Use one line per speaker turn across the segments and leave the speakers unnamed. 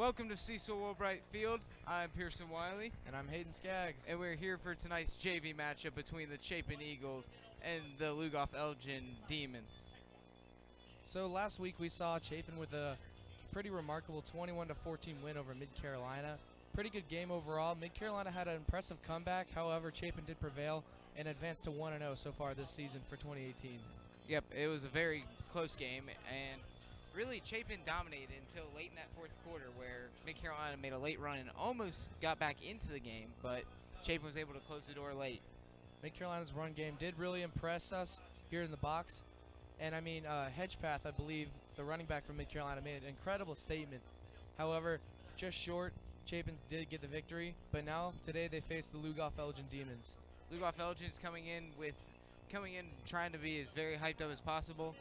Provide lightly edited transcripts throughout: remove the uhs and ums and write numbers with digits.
Welcome to Cecil Woolbright Field. I'm Pearson Wiley.
And I'm Hayden Skaggs.
And we're here for tonight's JV matchup between the Chapin Eagles and the Lugoff-Elgin Demons.
So last week we saw Chapin with a pretty remarkable 21-14 win over Mid-Carolina. Pretty good game overall. Mid-Carolina had an impressive comeback. However, Chapin did prevail and advanced to 1-0 so far this season for 2018.
Yep, it was a very close game, and really Chapin dominated until late in that fourth quarter where Mid-Carolina made a late run and almost got back into the game, but Chapin was able to close the door late.
Mid-Carolina's run game did really impress us here in the box. And I mean, Hedgepath, I believe, the running back from Mid-Carolina, made an incredible statement. However, just short, Chapin did get the victory, but now today they face the Lugoff-Elgin Demons.
Lugoff-Elgin is coming in trying to be as very hyped up as possible.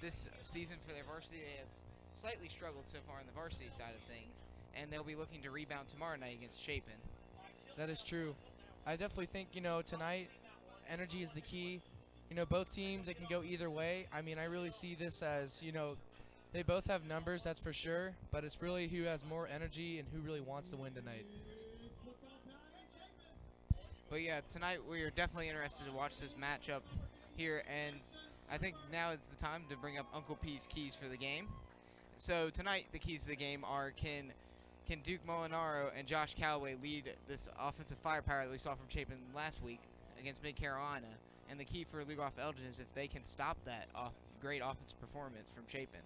This season for their varsity, they have slightly struggled so far on the varsity side of things, and they'll be looking to rebound tomorrow night against Chapin.
That is true. I definitely think, tonight, energy is the key. Both teams, they can go either way. I mean, I really see this as, they both have numbers, that's for sure, but it's really who has more energy and who really wants to win tonight.
But yeah, tonight we are definitely interested to watch this matchup here, and I think now is the time to bring up Uncle P's keys for the game. So tonight, the keys to the game are can Duke Molinaro and Josh Calloway lead this offensive firepower that we saw from Chapin last week against Mid-Carolina, and the key for Lugoff-Elgin is if they can stop that great offensive performance from Chapin.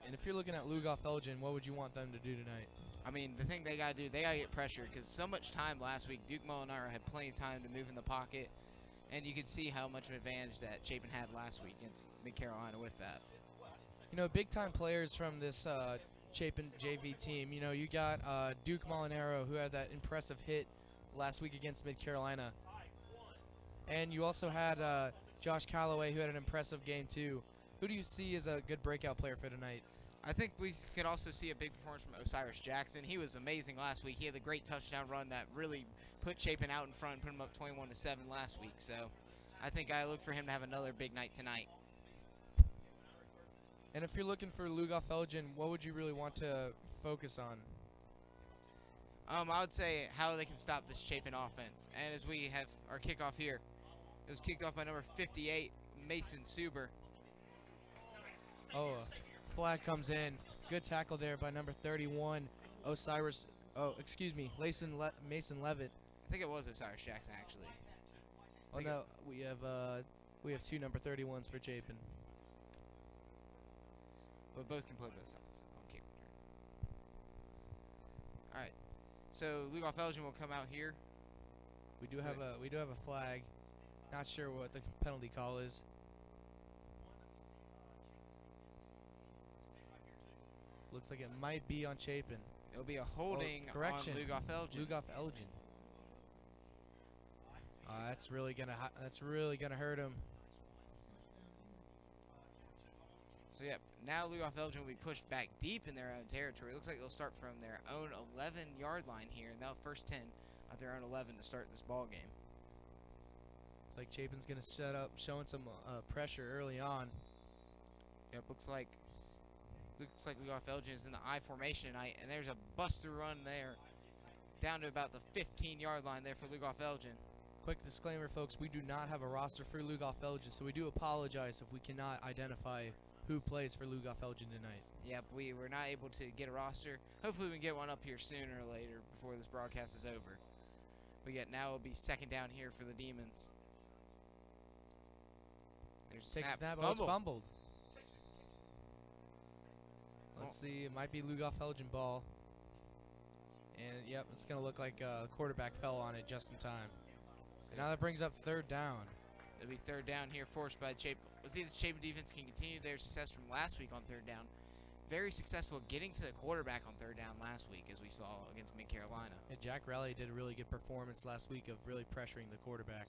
And if you're looking at Lugoff-Elgin, what would you want them to do tonight?
I mean, the thing they got to do, they got to get pressure, because so much time last week, Duke Molinaro had plenty of time to move in the pocket, and you could see how much of an advantage that Chapin had last week against Mid-Carolina with that.
Big-time players from this Chapin JV team. You got Duke Molinaro, who had that impressive hit last week against Mid-Carolina. And you also had Josh Calloway, who had an impressive game, too. Who do you see as a good breakout player for tonight?
I think we could also see a big performance from Osiris Jackson. He was amazing last week. He had a great touchdown run that really put Chapin out in front and put him up 21-7 last week. So I think I look for him to have another big night tonight.
And if you're looking for Lugoff-Elgin, what would you really want to focus on?
I would say how they can stop this Chapin offense. And as we have our kickoff here, it was kicked off by number 58, Mason Suber.
Oh, flag comes in. Good tackle there by number 31, Mason Levitt.
I think it was Osiris Jackson, actually.
Oh no, we have two number 31s for Chapin.
But both can play both sides. Okay. All right. So Lugoff-Elgin will come out here.
We do have a flag. Not sure what the penalty call is. Looks like it might be on Chapin.
It'll be a holding on Lugoff-Elgin.
Lugoff-Elgin. That's really gonna hurt him.
So yep, now Lugoff-Elgin will be pushed back deep in their own territory. It looks like they'll start from their own 11-yard line here, and they'll first 10 at their own 11 to start this ball game.
It's like Chapin's gonna set up, showing some pressure early on.
Yep, looks like Lugoff-Elgin is in the I formation tonight, and there's a bust-through run there down to about the 15-yard line there for Lugoff-Elgin.
Quick disclaimer, folks, we do not have a roster for Lugoff-Elgin, so we do apologize if we cannot identify who plays for Lugoff-Elgin tonight.
Yep, we were not able to get a roster. Hopefully we can get one up here sooner or later before this broadcast is over. But yet now it'll be second down here for the Demons. There's a snap.
Oh, it's fumbled. Let's see, it might be Lugoff-Elgin ball. And yep, it's going to look like a quarterback fell on it just in time. And now that brings up third down.
It'll be third down here forced by Chapin. Let's see if the Chapin defense can continue their success from last week on third down. Very successful getting to the quarterback on third down last week, as we saw against Mid-Carolina.
Yeah, Jack Raleigh did a really good performance last week of really pressuring the quarterback.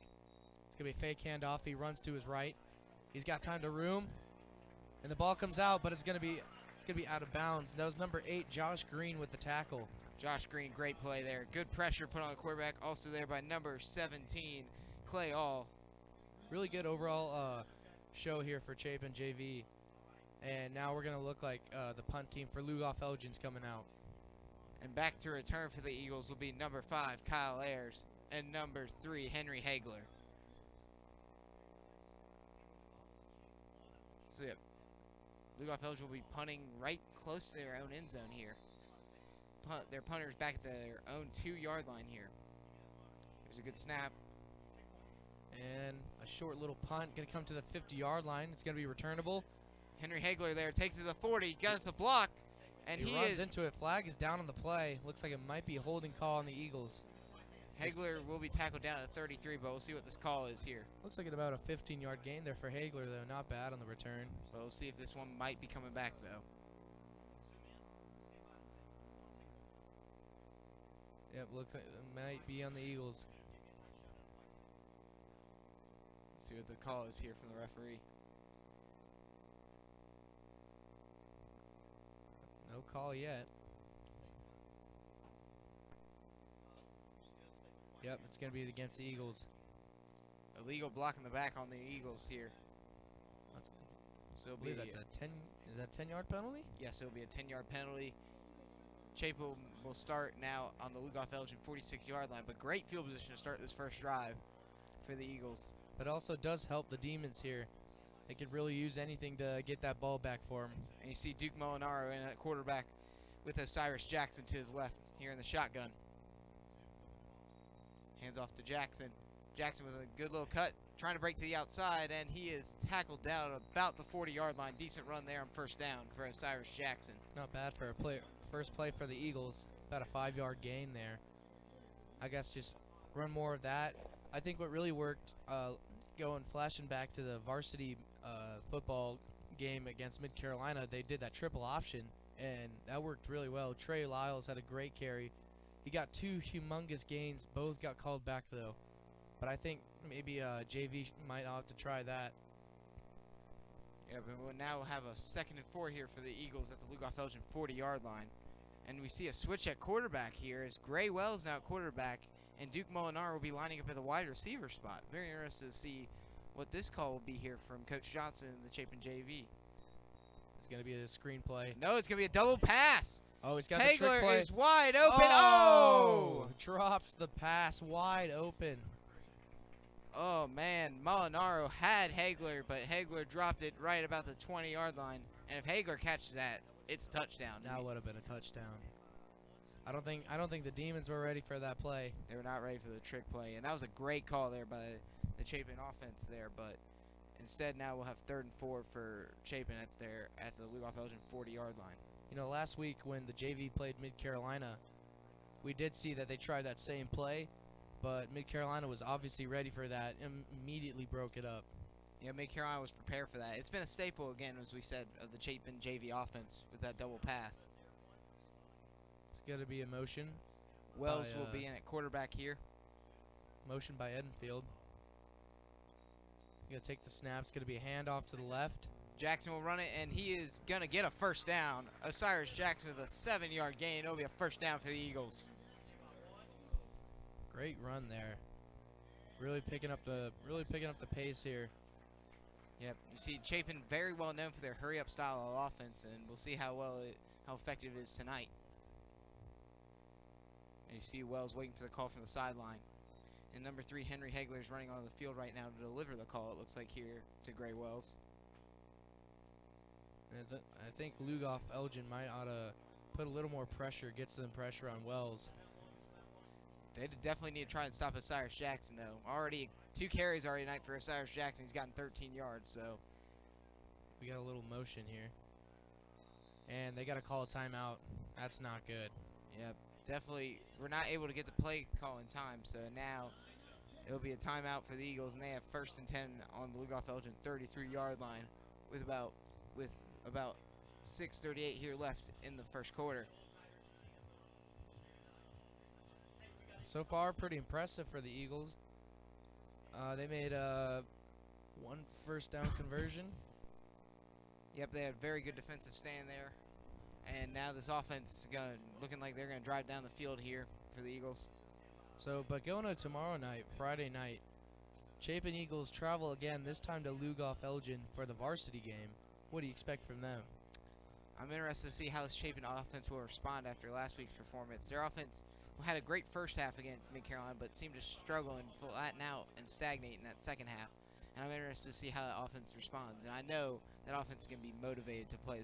It's going to be a fake handoff. He runs to his right. He's got time to room. And the ball comes out, but it's going to be out of bounds. That was number 8, Josh Green, with the tackle.
Josh Green, great play there. Good pressure put on the quarterback. Also there by number 17, Clay All.
Really good overall show here for Chapin JV. And now we're going to look like the punt team for Lugoff-Elgin's coming out.
And back to return for the Eagles will be number 5, Kyle Ayers, and number 3, Henry Hagler. So, yep, Lugoff-Elgin will be punting right close to their own end zone here. Their punter's back at their own 2-yard line here. There's a good snap.
And a short little punt, going to come to the 50-yard line. It's going to be returnable.
Henry Hagler there takes it to the 40, gets a block, and
he runs into it. Flag is down on the play. Looks like it might be a holding call on the Eagles.
Hagler will be tackled down at 33, but we'll see what this call is here.
Looks like about a 15-yard gain there for Hagler, though. Not bad on the return.
But we'll see if this one might be coming back, though.
Yep, looks like it might be on the Eagles.
Let's see what the call is here from the referee.
No call yet. Yep, it's going to be against the Eagles.
Illegal block in the back on the Eagles here. So
I believe that's a 10. Is that a 10-yard penalty?
Yes, it'll be a 10-yard penalty. Chapin will start now on the Lugoff-Elgin 46-yard line, but great field position to start this first drive for the Eagles.
But also does help the Demons here. They could really use anything to get that ball back for them.
And you see Duke Molinaro in at quarterback with Osiris Jackson to his left here in the shotgun. Hands off to Jackson. Jackson with a good little cut, trying to break to the outside, and he is tackled down about the 40-yard line. Decent run there on first down for Osiris Jackson.
Not bad for a first play for the Eagles. About a 5-yard gain there. I guess just run more of that. I think what really worked, flashing back to the varsity football game against Mid-Carolina, they did that triple option, and that worked really well. Trey Lyles had a great carry. He got 2 humongous gains. Both got called back, though. But I think maybe JV might have to try that.
Yeah, but we'll now have a 2nd and 4 here for the Eagles at the Lugoff-Elgin 40-yard line. And we see a switch at quarterback here as Gray Wells now at quarterback, and Duke Molinaro will be lining up at the wide receiver spot. Very interested to see what this call will be here from Coach Johnson and the Chapin JV.
It's going to be a screen play.
No, it's going to be a double pass.
Oh, he's got the trick play.
Hagler is wide open. Oh!
Drops the pass wide open.
Oh, man. Molinaro had Hagler, but Hagler dropped it right about the 20-yard line. And if Hagler catches that, it's a touchdown.
That would have been a touchdown. I don't think the Demons were ready for that play.
They were not ready for the trick play, and that was a great call there by the Chapin offense there. But instead, now we'll have 3rd and 4 for Chapin at the Lugoff-Elgin 40-yard line.
You know, last week when the JV played Mid-Carolina, we did see that they tried that same play, but Mid-Carolina was obviously ready for that and immediately broke it up.
Yeah, Mid-Carolina was prepared for that. It's been a staple, again, as we said, of the Chapin JV offense with that double pass.
It's going to be a motion.
Wells will be in at quarterback here.
Motion by Edenfield. Going to take the snap. It's going to be a handoff to the left.
Jackson will run it, and he is going to get a first down. Osiris Jackson with a 7-yard gain. It'll be a first down for the Eagles.
Great run there. Really picking up the pace here.
Yep, you see Chapin very well known for their hurry-up style of offense, and we'll see how effective it is tonight. And you see Wells waiting for the call from the sideline. And number 3, Henry Hagler, is running on the field right now to deliver the call, it looks like, here to Gray Wells.
I think Lugoff-Elgin might ought to put a little more pressure, get some pressure on Wells.
They definitely need to try and stop Osiris Jackson, though. Already 2 carries already tonight for Osiris Jackson. He's gotten 13 yards, so.
We got a little motion here. And they got to call a timeout. That's not good.
Yep, definitely. We're not able to get the play call in time, so now it'll be a timeout for the Eagles, and they have 1st and 10 on the Lugoff-Elgin 33-yard line with about 6:38 here left in the first quarter.
So far, pretty impressive for the Eagles. They made 1 first down conversion.
Yep, they had very good defensive stand there. And now this offense is looking like they're going to drive down the field here for the Eagles.
But going to tomorrow night, Friday night, Chapin Eagles travel again, this time to Lugoff-Elgin for the varsity game. What do you expect from them?
I'm interested to see how this Chapin offense will respond after last week's performance. Their offense had a great first half against Mid-Carolina, but seemed to struggle and flatten out and stagnate in that second half. And I'm interested to see how that offense responds. And I know that offense is going to be motivated to play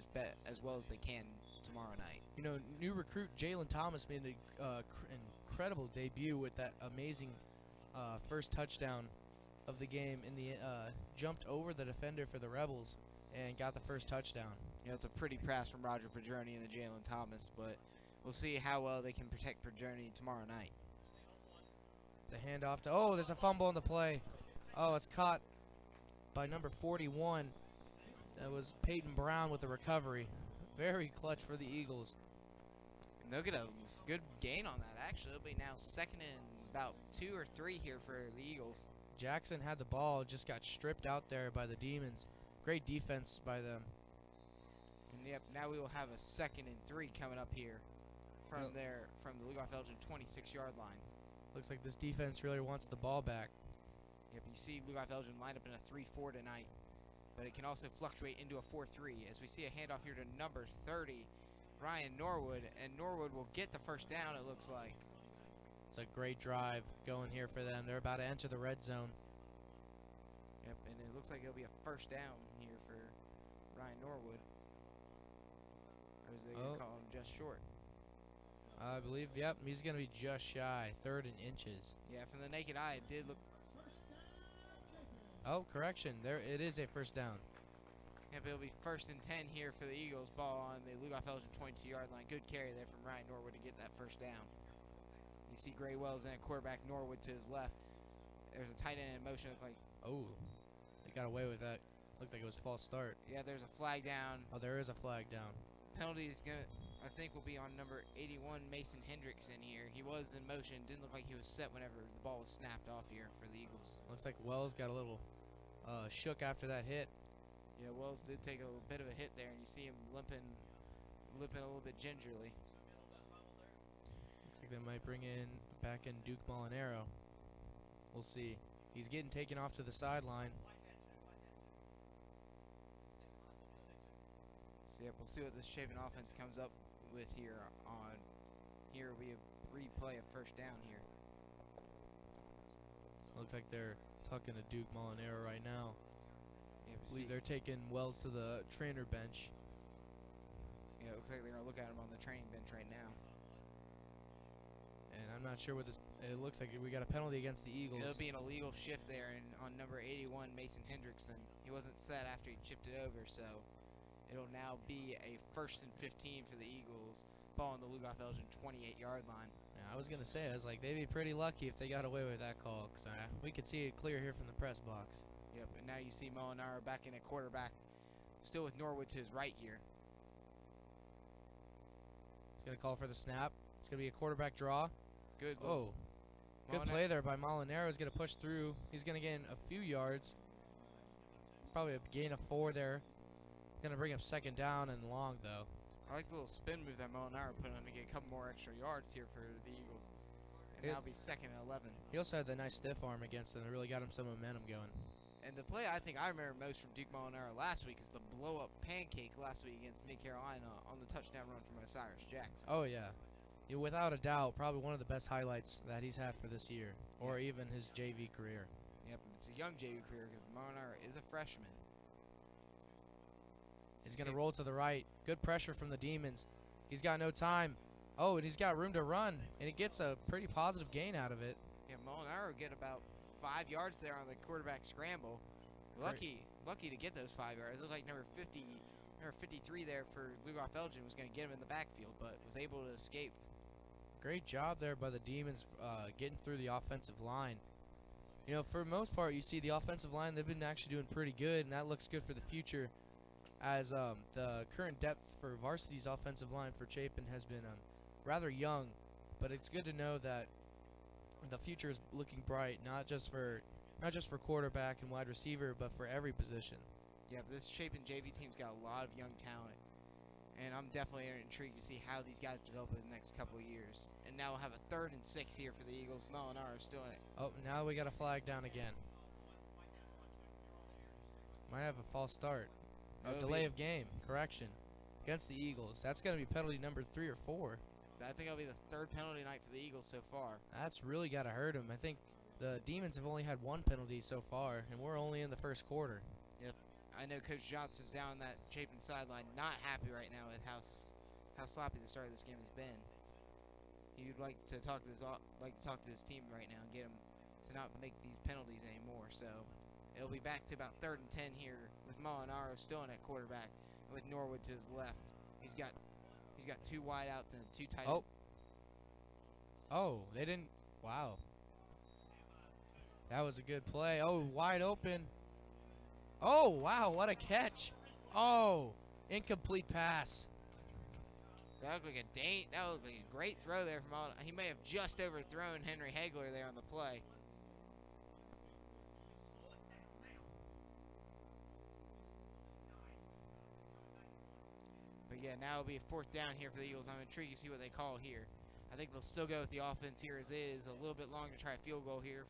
as well as they can tomorrow night.
You know, new recruit Jalen Thomas made an incredible debut with that amazing first touchdown of the game. Jumped over the defender for the Rebels and got the first touchdown.
You know, it's a pretty pass from Roger Pajorni and the Jalen Thomas, but we'll see how well they can protect Pajorni tomorrow night.
It's a handoff to, oh, there's a fumble in the play. Oh, it's caught by number 41. That was Peyton Brown with the recovery. Very clutch for the Eagles.
And they'll get a good gain on that, actually. It'll be now second and about 2 or 3 here for the Eagles.
Jackson had the ball, just got stripped out there by the Demons. Great defense by them.
And yep, now we will have a 2nd and 3 coming up here from the Lugoff-Elgin 26-yard line.
Looks like this defense really wants the ball back.
Yep, you see Lugoff-Elgin lined up in a 3-4 tonight, but it can also fluctuate into a 4-3 as we see a handoff here to number 30, Ryan Norwood, and Norwood will get the first down, it looks like.
It's a great drive going here for them. They're about to enter the red zone.
Yep, and it looks like it'll be a first down here for Ryan Norwood. Or is they going to call him just short?
I believe, yep, he's going to be just shy, 3rd and inches.
Yeah, from the naked eye, it did look.
Oh, correction, there it is a first down.
Yep, it'll be 1st and 10 here for the Eagles. Ball on the Lugoff-Elgin 22-yard line. Good carry there from Ryan Norwood to get that first down. You see Gray Wells and quarterback Norwood to his left. There's a tight end in motion. Like,
oh, they got away with that. Looked like it was false start.
Yeah, there's a flag down.
Oh, there is a flag down.
Penalty is gonna, I think, will be on number 81, Mason Hendrickson here. He was in motion. Didn't look like he was set whenever the ball was snapped off here for the Eagles.
Looks like Wells got a little shook after that hit.
Yeah, Wells did take a little bit of a hit there, and you see him limping a little bit gingerly.
Looks like they might bring back in Duke Molinaro. We'll see. He's getting taken off to the sideline.
So yep, we'll see what this Chapin offense comes up with here on. Here we have replay of first down here.
Looks like they're talking to Duke Molinaro right now.
Yeah,
I believe they're taking Wells to the trainer bench.
Yeah, it looks like they're going to look at him on the training bench right now.
And I'm not sure what this. It looks like we got a penalty against the Eagles.
It'll be an illegal shift there on number 81, Mason Hendrickson. He wasn't set after he chipped it over, so it'll now be a 1st and 15 for the Eagles. Ball on the Lugoff-Elgin 28-yard line.
Yeah, I was gonna say, I was like, they'd be pretty lucky if they got away with that call, because we could see it clear here from the press box.
Yep, and now you see Molinaro back in at quarterback, still with Norwood to his right here.
He's gonna call for the snap. It's gonna be a quarterback draw.
Good.
Oh, good play there by Molinaro. He's gonna push through. He's gonna gain a few yards. Probably a gain of 4 there. Gonna bring up 2nd down and long though.
I like the little spin move that Molinaro put on to get a couple more extra yards here for the Eagles. And now be 2nd and 11.
He also had the nice stiff arm against them. It really got him some momentum going.
And the play I think I remember most from Duke Molinaro last week is the blow-up pancake last week against Mid-Carolina on the touchdown run from Osiris Jackson.
Oh, yeah. Without a doubt, probably one of the best highlights that he's had for this year, or even his JV career.
Yep, it's a young JV career because Molinaro is a freshman.
He's going to roll to the right. Good pressure from the Demons. He's got no time. Oh, and he's got room to run, and he gets a pretty positive gain out of it.
Yeah, Molinaro get about 5 yards there on the quarterback scramble. Lucky to get those 5 yards. It looked like number 53 there for Lugoff-Elgin was going to get him in the backfield, but was able to escape.
Great job there by the Demons getting through the offensive line. You know, for the most part, you see the offensive line, they've been actually doing pretty good, and that looks good for the future, as the current depth for varsity's offensive line for Chapin has been rather young, but it's good to know that the future is looking bright, not just for quarterback and wide receiver, but for every position.
Yeah, this Chapin JV team's got a lot of young talent, and I'm definitely intrigued to see how these guys develop in the next couple of years. And now we'll have a 3rd and 6 here for the Eagles. Molinaro still in it.
Oh, now we got a flag down again. Might have a false start. A delay of game. Correction. against the Eagles. That's going to be penalty number 3 or 4.
I think it'll be the 3rd penalty night for the Eagles so far.
That's really got to hurt them. I think the Demons have only had 1 penalty so far, and we're only in the first quarter.
Yep. I know Coach Johnson's down that Chapin sideline, not happy right now with how sloppy the start of this game has been. He would like to talk to his team right now and get them to not make these penalties anymore. So it'll be back to about 3rd and 10 here with Molinaro still in at quarterback and with Norwood to his left. He's got 2 wideouts and 2 tight ends.
Oh, they didn't. Wow. That was a good play. Oh, wide open. Oh, wow, what a catch. Oh, incomplete pass.
That looked like a great throw there from Molinaro. He may have just overthrown Henry Hagler there on the play. But yeah, now it'll be a 4th down here for the Eagles. I'm intrigued to see what they call here. I think they'll still go with the offense here as is. A little bit longer to try a field goal here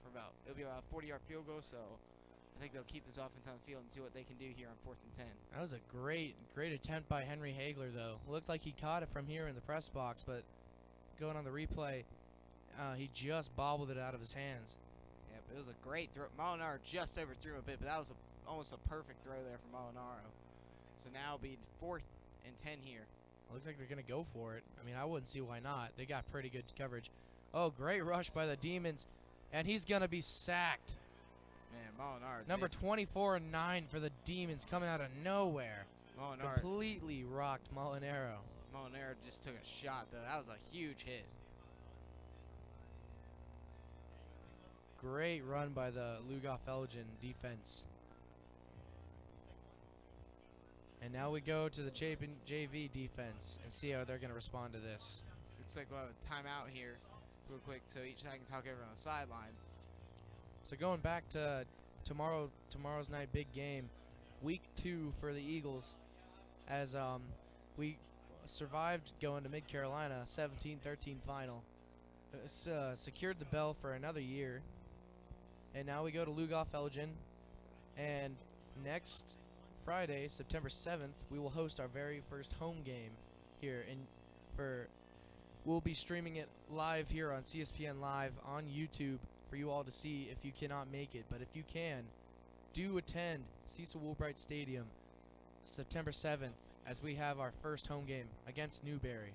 it'll be about a 40-yard field goal, so I think they'll keep this offense on the field and see what they can do here on 4th and 10.
That was a great attempt by Henry Hagler, though. Looked like he caught it from here in the press box, but going on the replay, he just bobbled it out of his hands.
Yeah, but it was a great throw. Molinaro just overthrew a bit, but that was almost a perfect throw there from Molinaro. So now it'll be 4th and 10 here.
Looks like they're going to go for it. I mean, I wouldn't see why not. They got pretty good coverage. Oh, great rush by the Demons, and he's going to be sacked.
Man, Molinaro.
Number 24 and 9 for the Demons coming out of nowhere.
Molinaro
Completely rocked Molinaro.
Molinaro just took a shot, though. That was a huge hit.
Great run by the Lugoff-Elgin defense. And now we go to the Chapin JV defense and see how they're going to respond to this.
Looks like we'll have a timeout here real quick so each side can talk over on the sidelines.
So going back to tomorrow's night big game, week 2 for the Eagles, as we survived going to Mid-Carolina, 17-13 final. Secured the bell for another year, and now we go to Lugoff-Elgin, and next Friday, September 7th, we will host our very first home game here. We'll be streaming it live here on CSPN Live on YouTube for you all to see if you cannot make it. But if you can, do attend Cecil Woolbright Stadium September 7th as we have our first home game against Newberry.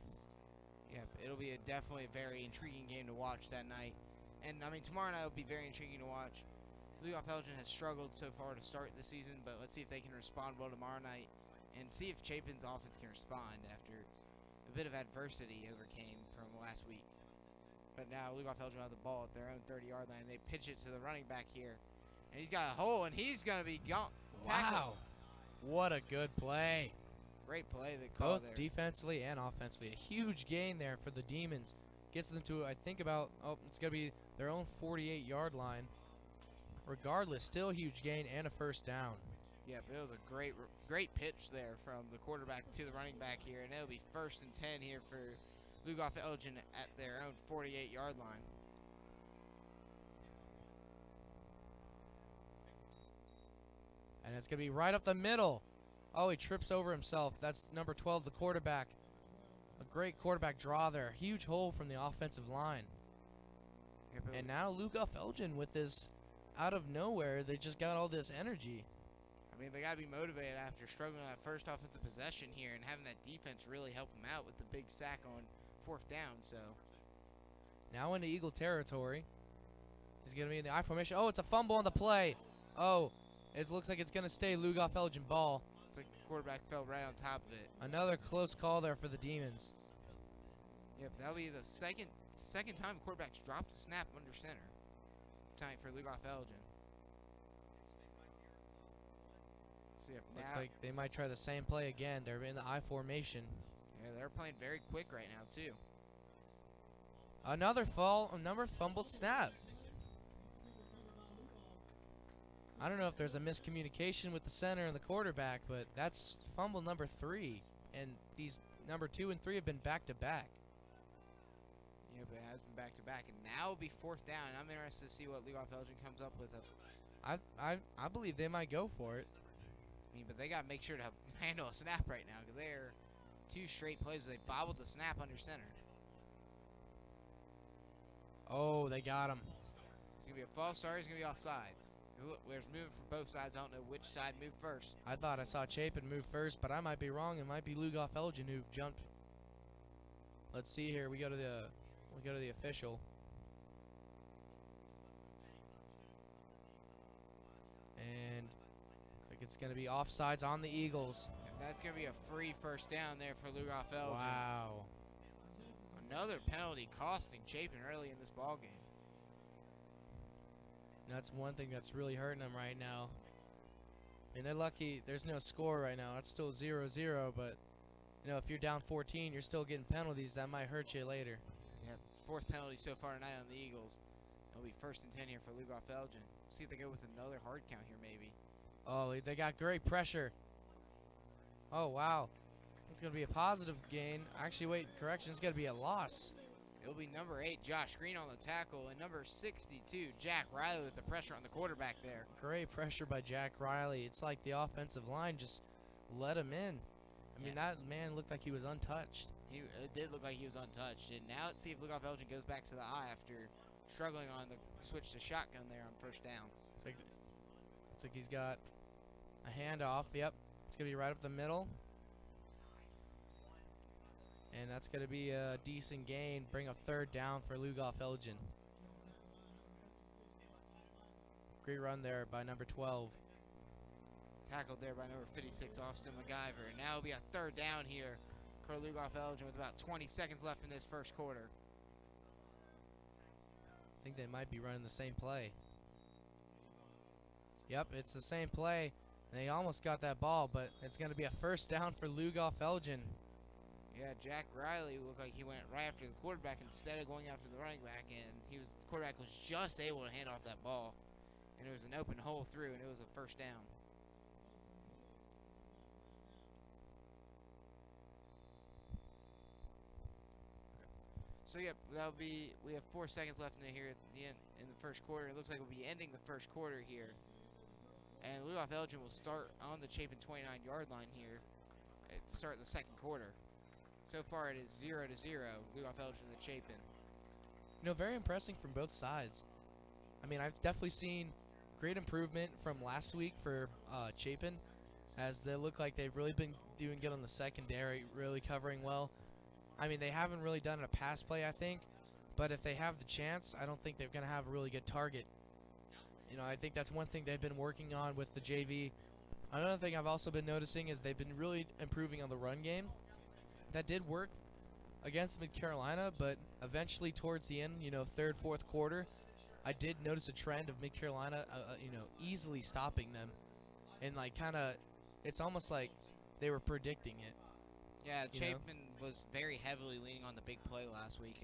Yeah, it'll be definitely a very intriguing game to watch that night. And, I mean, tomorrow night will be very intriguing to watch. Lugoff-Elgin has struggled so far to start the season, but let's see if they can respond well tomorrow night and see if Chapin's offense can respond after a bit of adversity overcame from last week. But now Lugoff-Elgin will have the ball at their own 30-yard line. They pitch it to the running back here, and he's got a hole, and he's going to be gone.
Wow. What a good play.
Great play they called there.
Both defensively and offensively. A huge gain there for the Demons. Gets them to, I think, about, it's going to be their own 48-yard line. Regardless, still a huge gain and a first down.
Yeah, but it was a great pitch there from the quarterback to the running back here, and it'll be 1st and 10 here for Lugoff-Elgin at their own 48-yard line.
And it's going to be right up the middle. Oh, he trips over himself. That's number 12, the quarterback. A great quarterback draw there. Huge hole from the offensive line. Yeah, and now Lugoff-Elgin with this out of nowhere, they just got all this energy.
I mean, they got to be motivated after struggling on that first offensive possession here and having that defense really help them out with the big sack on 4th down. So
now into Eagle territory. He's going to be in the I formation. Oh, it's a fumble on the play. Oh, it looks like it's going to stay Lugoff-Elgin ball.
Looks like the quarterback fell right on top of it.
Another close call there for the Demons.
Yep, that'll be the second time the quarterback's dropped a snap under center. Time for Lugoff-Elgin. So yep,
looks like they might try the same play again. They're in the I formation.
Yeah, they're playing very quick right now too.
Another fumbled snap. I don't know if there's a miscommunication with the center and the quarterback, but that's fumble number 3, and these number 2 and 3 have been back to back.
Yeah, but it has been back-to-back, and now it'll be 4th down. And I'm interested to see what Lugoff-Elgin comes up with.
I believe they might go for it.
I mean, but they got to make sure to handle a snap right now because they're 2 straight plays where they bobbled the snap under center.
Oh, they got him.
It's going to be a false start. It's going to be offsides. There's movement from both sides. I don't know which side moved first.
I thought I saw Chapin move first, but I might be wrong. It might be Lugoff-Elgin who jumped. Let's see here. We go to the official. And looks like it's going to be offsides on the Eagles.
And that's going to be a free first down there for Lugoff-Elgin.
Wow.
Another penalty costing Chapin early in this ball game.
That's one thing that's really hurting them right now. I mean, they're lucky there's no score right now. It's still 0-0, but you know, if you're down 14, you're still getting penalties. That might hurt you later.
Yeah, it's 4th penalty so far tonight on the Eagles. It'll be 1st and 10 here for Lugoff-Elgin. See if they go with another hard count here, maybe.
Oh, they got great pressure. Oh, wow. It's going to be a positive gain. Actually, wait, correction. It's going to be a loss.
It'll be number 8, Josh Green on the tackle, and number 62, Jack Riley with the pressure on the quarterback there.
Great pressure by Jack Riley. It's like the offensive line just let him in. I mean, that man looked like he was untouched.
It did look like he was untouched. And now let's see if Lugoff-Elgin goes back to the eye after struggling on the switch to shotgun there on first down.
Looks like he's got a handoff. Yep, it's going to be right up the middle. And that's going to be a decent gain. Bring a 3rd down for Lugoff-Elgin. Great run there by number 12.
Tackled there by number 56, Austin MacGyver. And now it'll be a 3rd down here for Lugoff-Elgin with about 20 seconds left in this first quarter.
I think they might be running the same play. Yep, it's the same play. And they almost got that ball, but it's going to be a 1st down for Lugoff-Elgin.
Yeah, Jack Riley looked like he went right after the quarterback instead of going after the running back, and the quarterback was just able to hand off that ball. And it was an open hole through, and it was a 1st down. So yep, we have 4 seconds left in here at the end in the first quarter. It looks like we'll be ending the first quarter here. And Lugoff-Elgin will start on the Chapin 29-yard line here at the start of the second quarter. So far it is 0-0, Lugoff-Elgin to Chapin.
You know, very impressive from both sides. I mean, I've definitely seen great improvement from last week for Chapin, as they look like they've really been doing good on the secondary, really covering well. I mean, they haven't really done a pass play, I think, but if they have the chance, I don't think they're going to have a really good target. You know, I think that's one thing they've been working on with the JV. Another thing I've also been noticing is they've been really improving on the run game. That did work against Mid-Carolina, but eventually towards the end, you know, 3rd, 4th quarter, I did notice a trend of Mid-Carolina, you know, easily stopping them. And, like, kind of, it's almost like they were predicting it.
Yeah, Chapin was very heavily leaning on the big play last week,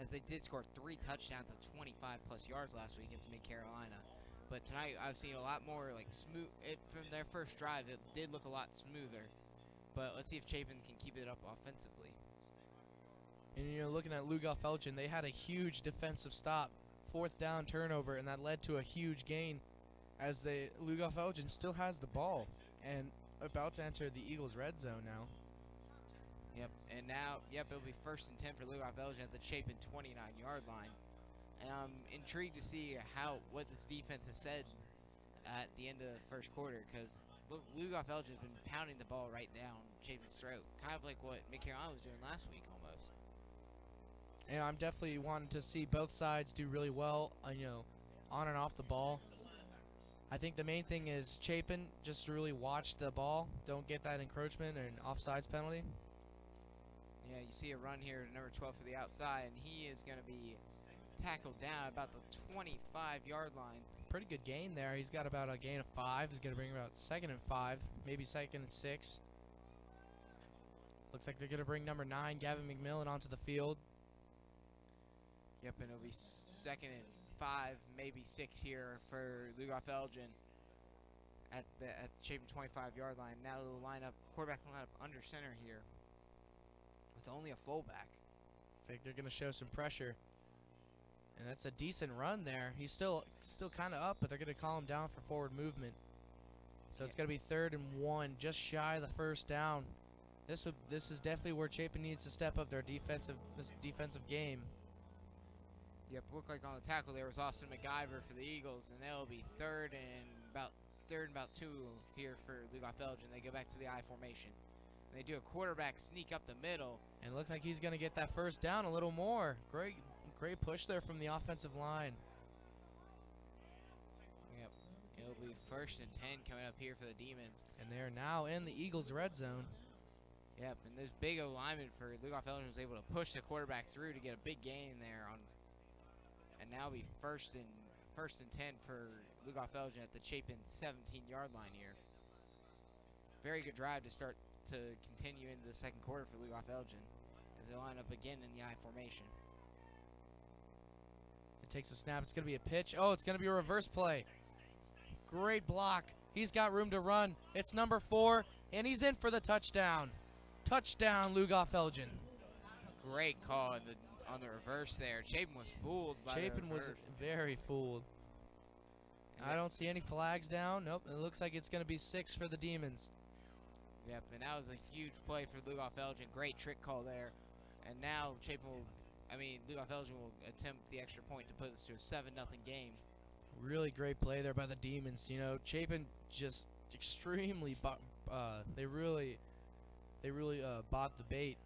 as they did score 3 touchdowns of 25-plus yards last week against Mid-Carolina. But tonight I've seen a lot more, like, smooth. From their first drive, it did look a lot smoother. But let's see if Chapin can keep it up offensively.
And, you know, looking at Lugoff-Elgin, they had a huge defensive stop, 4th down turnover, and that led to a huge gain as Lugoff-Elgin still has the ball and about to enter the Eagles' red zone now.
Yep, and now, it'll be 1st and 10 for Lugoff-Elgin at the Chapin 29-yard line. And I'm intrigued to see what this defense has said at the end of the first quarter, because Lugoff-Elgin has been pounding the ball right down Chapin's throat, kind of like what Mid-Carolina was doing last week almost.
And I'm definitely wanting to see both sides do really well, you know, on and off the ball. I think the main thing is Chapin just really watch the ball, don't get that encroachment or an offsides penalty.
Yeah, you see a run here to number 12 for the outside, and he is going to be tackled down about the 25-yard line.
Pretty good gain there. He's got about a gain of 5. He's going to bring about 2nd and 5, maybe 2nd and 6. Looks like they're going to bring number 9, Gavin McMillan, onto the field.
Yep, and it'll be 2nd and 5, maybe 6 here for Lugoff-Elgin at the Chapin 25-yard line. Now the quarterback will line up under center here with only a fullback.
I think they're going to show some pressure. And that's a decent run there. He's still kind of up, but they're going to call him down for forward movement. So it's going to be 3rd and 1, just shy of the 1st down. This is definitely where Chapin needs to step up their defensive game.
Yep, looked like on the tackle there was Austin McIver for the Eagles, and they'll be third and about 2 here for Lugoff-Elgin. They go back to the I formation. They do a quarterback sneak up the middle.
And it looks like he's going to get that first down a little more. Great push there from the offensive line.
Yep, it'll be 1st and 10 coming up here for the Demons.
And they're now in the Eagles' red zone.
Yep, and this big O lineman for Lugoff-Elgin was able to push the quarterback through to get a big gain there and now be first and 10 for Lugoff-Elgin at the Chapin 17-yard line here. Very good drive to continue into the second quarter for Lugoff-Elgin as they line up again in the I formation.
It takes a snap. It's going to be a pitch. Oh, it's going to be a reverse play. Great block. He's got room to run. It's number 4, and he's in for the touchdown. Touchdown, Lugoff-Elgin.
Great call on the reverse there. Chapin was fooled by
Chapin was very fooled. I don't see any flags down. Nope, it looks like it's going to be 6 for the Demons.
Yep, and that was a huge play for Lugoff-Elgin. Great trick call there. And now Lugoff-Elgin will attempt the extra point to put us to a 7-0 game.
Really great play there by the Demons. You know, Chapin just extremely they really bought the bait.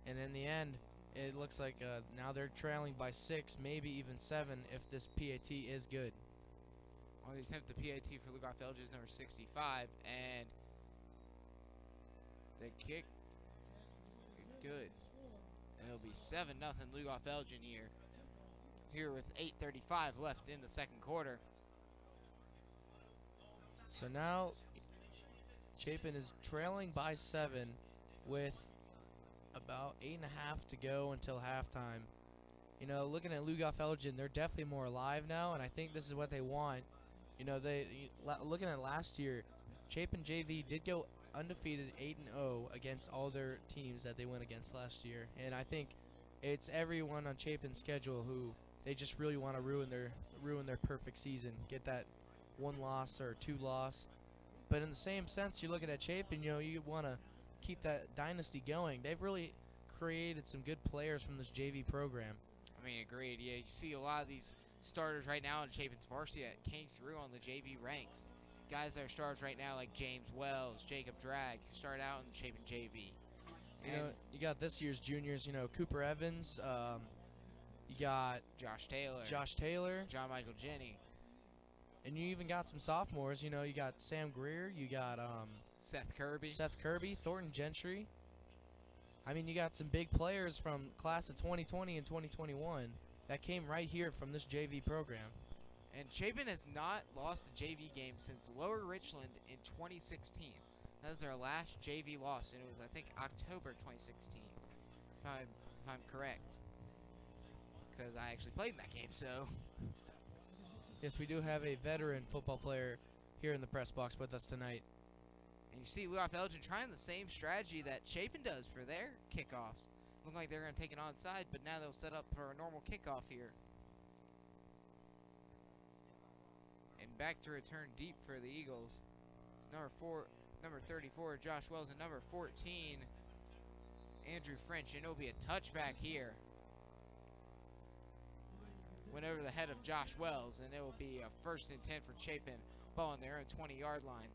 And in the end, it looks like now they're trailing by 6, maybe even 7 if this PAT is good.
On the attempt, the PAT for Lugoff-Elgin is number 65, and the kick is good. And it'll be 7-0 Lugoff-Elgin here with 8:35 left in the second quarter.
So now Chapin is trailing by 7 with about 8.5 to go until halftime. You know, looking at Lugoff-Elgin, they're definitely more alive now, and I think this is what they want. You know, looking at last year, Chapin JV did go undefeated 8-0 against all their teams that they went against last year, and I think it's everyone on Chapin's schedule who they just really want to ruin their perfect season, get that 1 loss or 2 loss. But in the same sense, you're looking at Chapin, you know, you want to keep that dynasty going. They've really created some good players from this JV program.
I mean, agreed. Yeah, you see a lot of these starters right now in Chapin's varsity that came through on the JV ranks. Guys that are stars right now like James Wells, Jacob Drag, who started out in the Chapin JV.
You know, you got this year's juniors, you know, Cooper Evans, you got
Josh Taylor, John Michael Jenny.
And you even got some sophomores, you know, you got Sam Greer, you got
Seth Kirby,
Thornton Gentry. I mean, you got some big players from class of 2020 and 2021 that came right here from this JV program.
And Chapin has not lost a JV game since Lower Richland in 2016. That was their last JV loss, and it was, I think, October 2016, if I'm correct. Because I actually played in that game, so.
Yes, we do have a veteran football player here in the press box with us tonight.
And you see Lugoff-Elgin trying the same strategy that Chapin does for their kickoffs. Look like they're going to take it onside, but now they'll set up for a normal kickoff here. And back to return deep for the Eagles. It's number 34, Josh Wells, and number 14, Andrew French. And it'll be a touchback here. Went over the head of Josh Wells, and it will be a 1st and 10 for Chapin, ball on their own 20-yard line.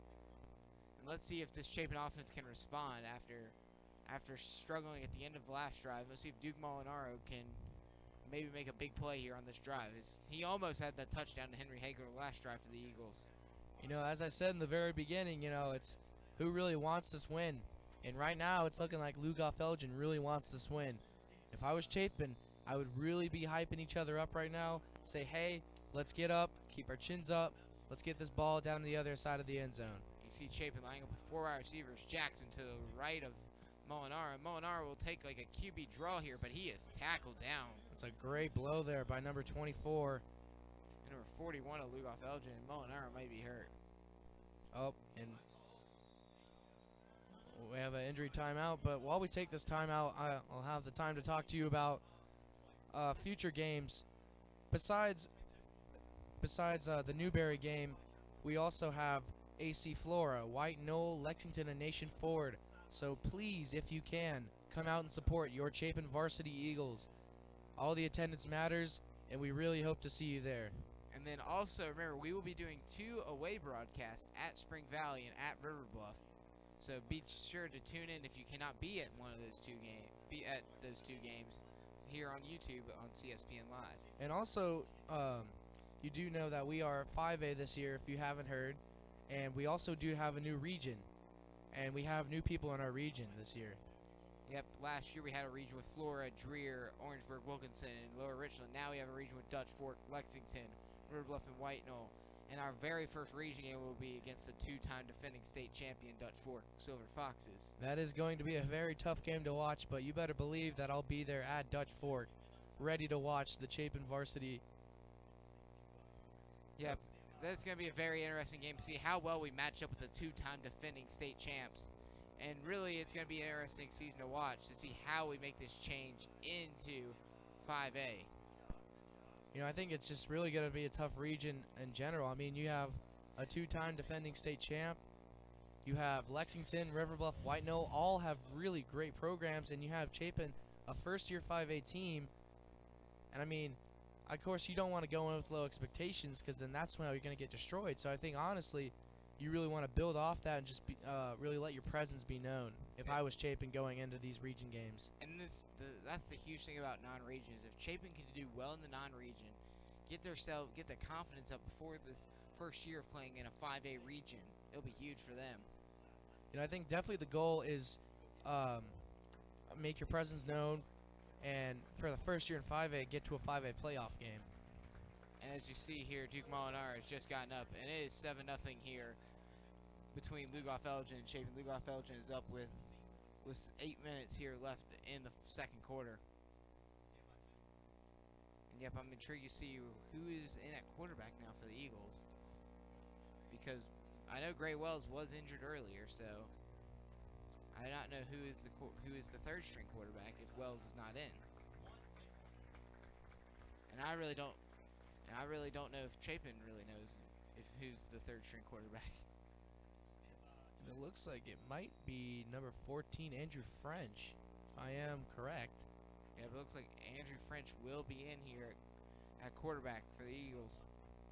And let's see if this Chapin offense can respond after struggling at the end of the last drive. Let's see if Duke Molinaro can maybe make a big play here on this drive. He almost had that touchdown to Henry Hager last drive for the Eagles.
You know, as I said in the very beginning, you know, it's who really wants this win. And right now, it's looking like Lugoff-Elgin really wants this win. If I was Chapin, I would really be hyping each other up right now. Say, hey, let's get up, keep our chins up. Let's get this ball down to the other side of the end zone.
You see Chapin lining up with 4 wide receivers. Jackson to the right of Molinaro. Molinaro will take like a QB draw here, but he is tackled down.
It's a great blow there by number 24.
And number 41 of Lugoff-Elgin. Molinaro might be hurt.
Oh, and we have an injury timeout. But while we take this timeout, I'll have the time to talk to you about future games. Besides the Newberry game, we also have AC Flora, White Knoll, Lexington, and Nation Ford So please, if you can, come out and support your Chapin Varsity Eagles. All the attendance matters, and we really hope to see you there.
And then also, remember, we will be doing 2 away broadcasts at Spring Valley and at River Bluff. So be sure to tune in if you cannot be at one of those two games here on YouTube on CSPN Live.
And also, you do know that we are 5A this year, if you haven't heard, and we also do have a new region, and we have new people in our region this year.
Yep, last year we had a region with Flora, Dreer, Orangeburg, Wilkinson, and Lower Richland. Now we have a region with Dutch Fork, Lexington, River Bluff, and White Knoll. And our very first region game will be against the 2-time defending state champion Dutch Fork Silver Foxes.
That is going to be a very tough game to watch, but you better believe that I'll be there at Dutch Fork, ready to watch the Chapin varsity.
Yep, that's going to be a very interesting game to see how well we match up with the 2-time defending state champs. And really, it's going to be an interesting season to watch to see how we make this change into 5A.
You know, I think it's just really going to be a tough region in general. I mean, you have a 2-time defending state champ. You have Lexington, River Bluff, White Knoll, all have really great programs. And you have Chapin, a first-year 5A team. And, I mean, of course, you don't want to go in with low expectations because then that's when you're going to get destroyed. So I think, honestly, you really want to build off that and just really let your presence be known. If I was Chapin going into these region games.
And that's the huge thing about non-regions. If Chapin can do well in the non-region, get the confidence up before this first year of playing in a 5A region, it'll be huge for them.
You know, I think definitely the goal is make your presence known, and for the first year in 5A, get to a 5A playoff game.
And as you see here, Duke Molinaro has just gotten up, and it is 7-0 here between Lugoff-Elgin and Chapin. Lugoff-Elgin is up with 8 minutes here left in the second quarter. And yep, I'm intrigued to see who is in at quarterback now for the Eagles, because I know Gray Wells was injured earlier, so I do not know who is the third string quarterback if Wells is not in. And I really don't know if Chapin really knows who's the third string quarterback.
And it looks like it might be number 14, Andrew French, if I am correct.
Yeah, but it looks like Andrew French will be in here at quarterback for the Eagles.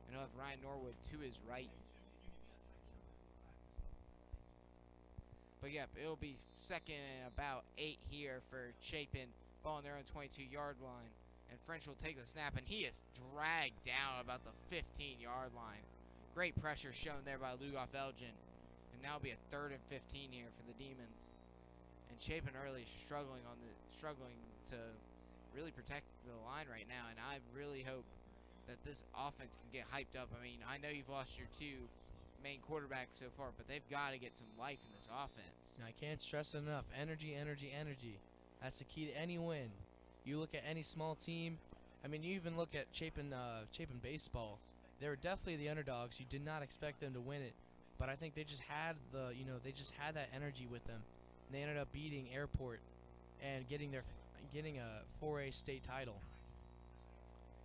And he'll have Ryan Norwood to his right. But yep, it'll be second and about 8 here for Chapin. Ball on their own 22-yard line. And French will take the snap, and he is dragged down about the 15-yard line. Great pressure shown there by Lugoff-Elgin. And now it'll be a 3rd and 15 here for the Demons. And Chapin early struggling to really protect the line right now. And I really hope that this offense can get hyped up. I mean, I know you've lost your 2 main quarterbacks so far, but they've got to get some life in this offense.
And I can't stress it enough. Energy, energy, energy. That's the key to any win. You look at any small team. I mean, you even look at Chapin baseball. They were definitely the underdogs. You did not expect them to win it, but I think they just had that energy with them. And they ended up beating Airport and getting a 4A state title.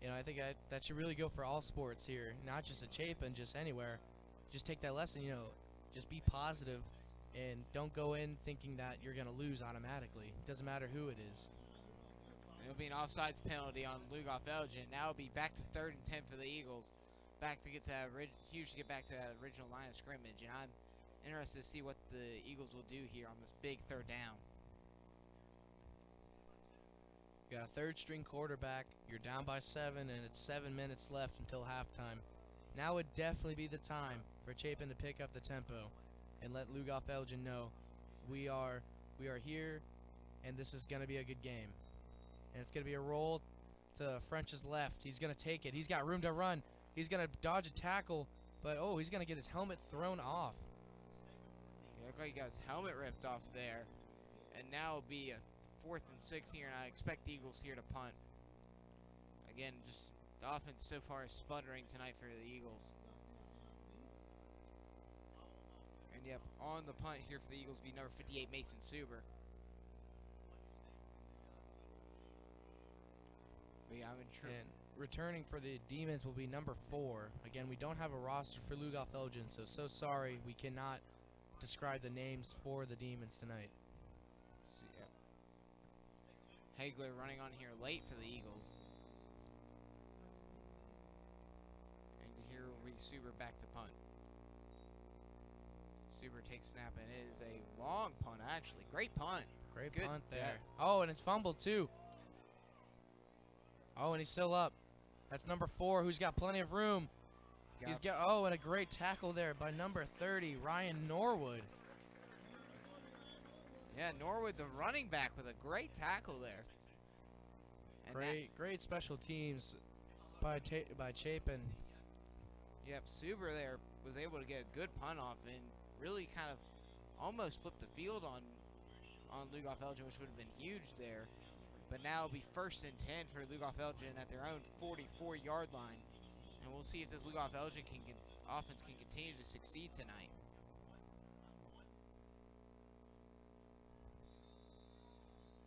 You know, I think that should really go for all sports here, not just at Chapin, just anywhere. Just take that lesson. You know, just be positive and don't go in thinking that you're going to lose automatically. It doesn't matter who it is.
It'll be an offsides penalty on Lugoff-Elgin. Now it'll be back to 3rd and 10 for the Eagles. Back to get to that back to that original line of scrimmage, and I'm interested to see what the Eagles will do here on this big 3rd down.
You got a 3rd string quarterback. You're down by 7, and it's 7 minutes left until halftime. Now would definitely be the time for Chapin to pick up the tempo and let Lugoff-Elgin know we are here, and this is going to be a good game. And it's going to be a roll to French's left. He's going to take it. He's got room to run. He's going to dodge a tackle, but he's going to get his helmet thrown off.
Yeah, looked like he got his helmet ripped off there. And now it'll be a 4th and 6 here, and I expect the Eagles here to punt. Again, just the offense so far is sputtering tonight for the Eagles. And yep, on the punt here for the Eagles will be number 58, Mason Suber. But yeah, I'm intrigued.
And returning for the Demons will be number 4. Again, we don't have a roster for Lugoff-Elgin, so sorry we cannot describe the names for the Demons tonight.
Hagler running on here late for the Eagles. And here will be Suber back to punt. Suber takes snap, and it is a long punt, actually. Great punt.
Great
Good
punt there.
deck.
Oh, and it's fumbled too. Oh, and he's still up. That's number 4, who's got plenty of room. He's got, oh, and a great tackle there by number 30, Ryan Norwood.
Yeah, Norwood, the running back, with a great tackle there. And
Great special teams by Chapin.
Yep, Suber there was able to get a good punt off and really kind of almost flipped the field on Lugoff-Elgin, which would have been huge there. But now it'll be 1st and 10 for Lugoff-Elgin at their own 44-yard line. And we'll see if this Lugoff-Elgin offense can continue to succeed tonight.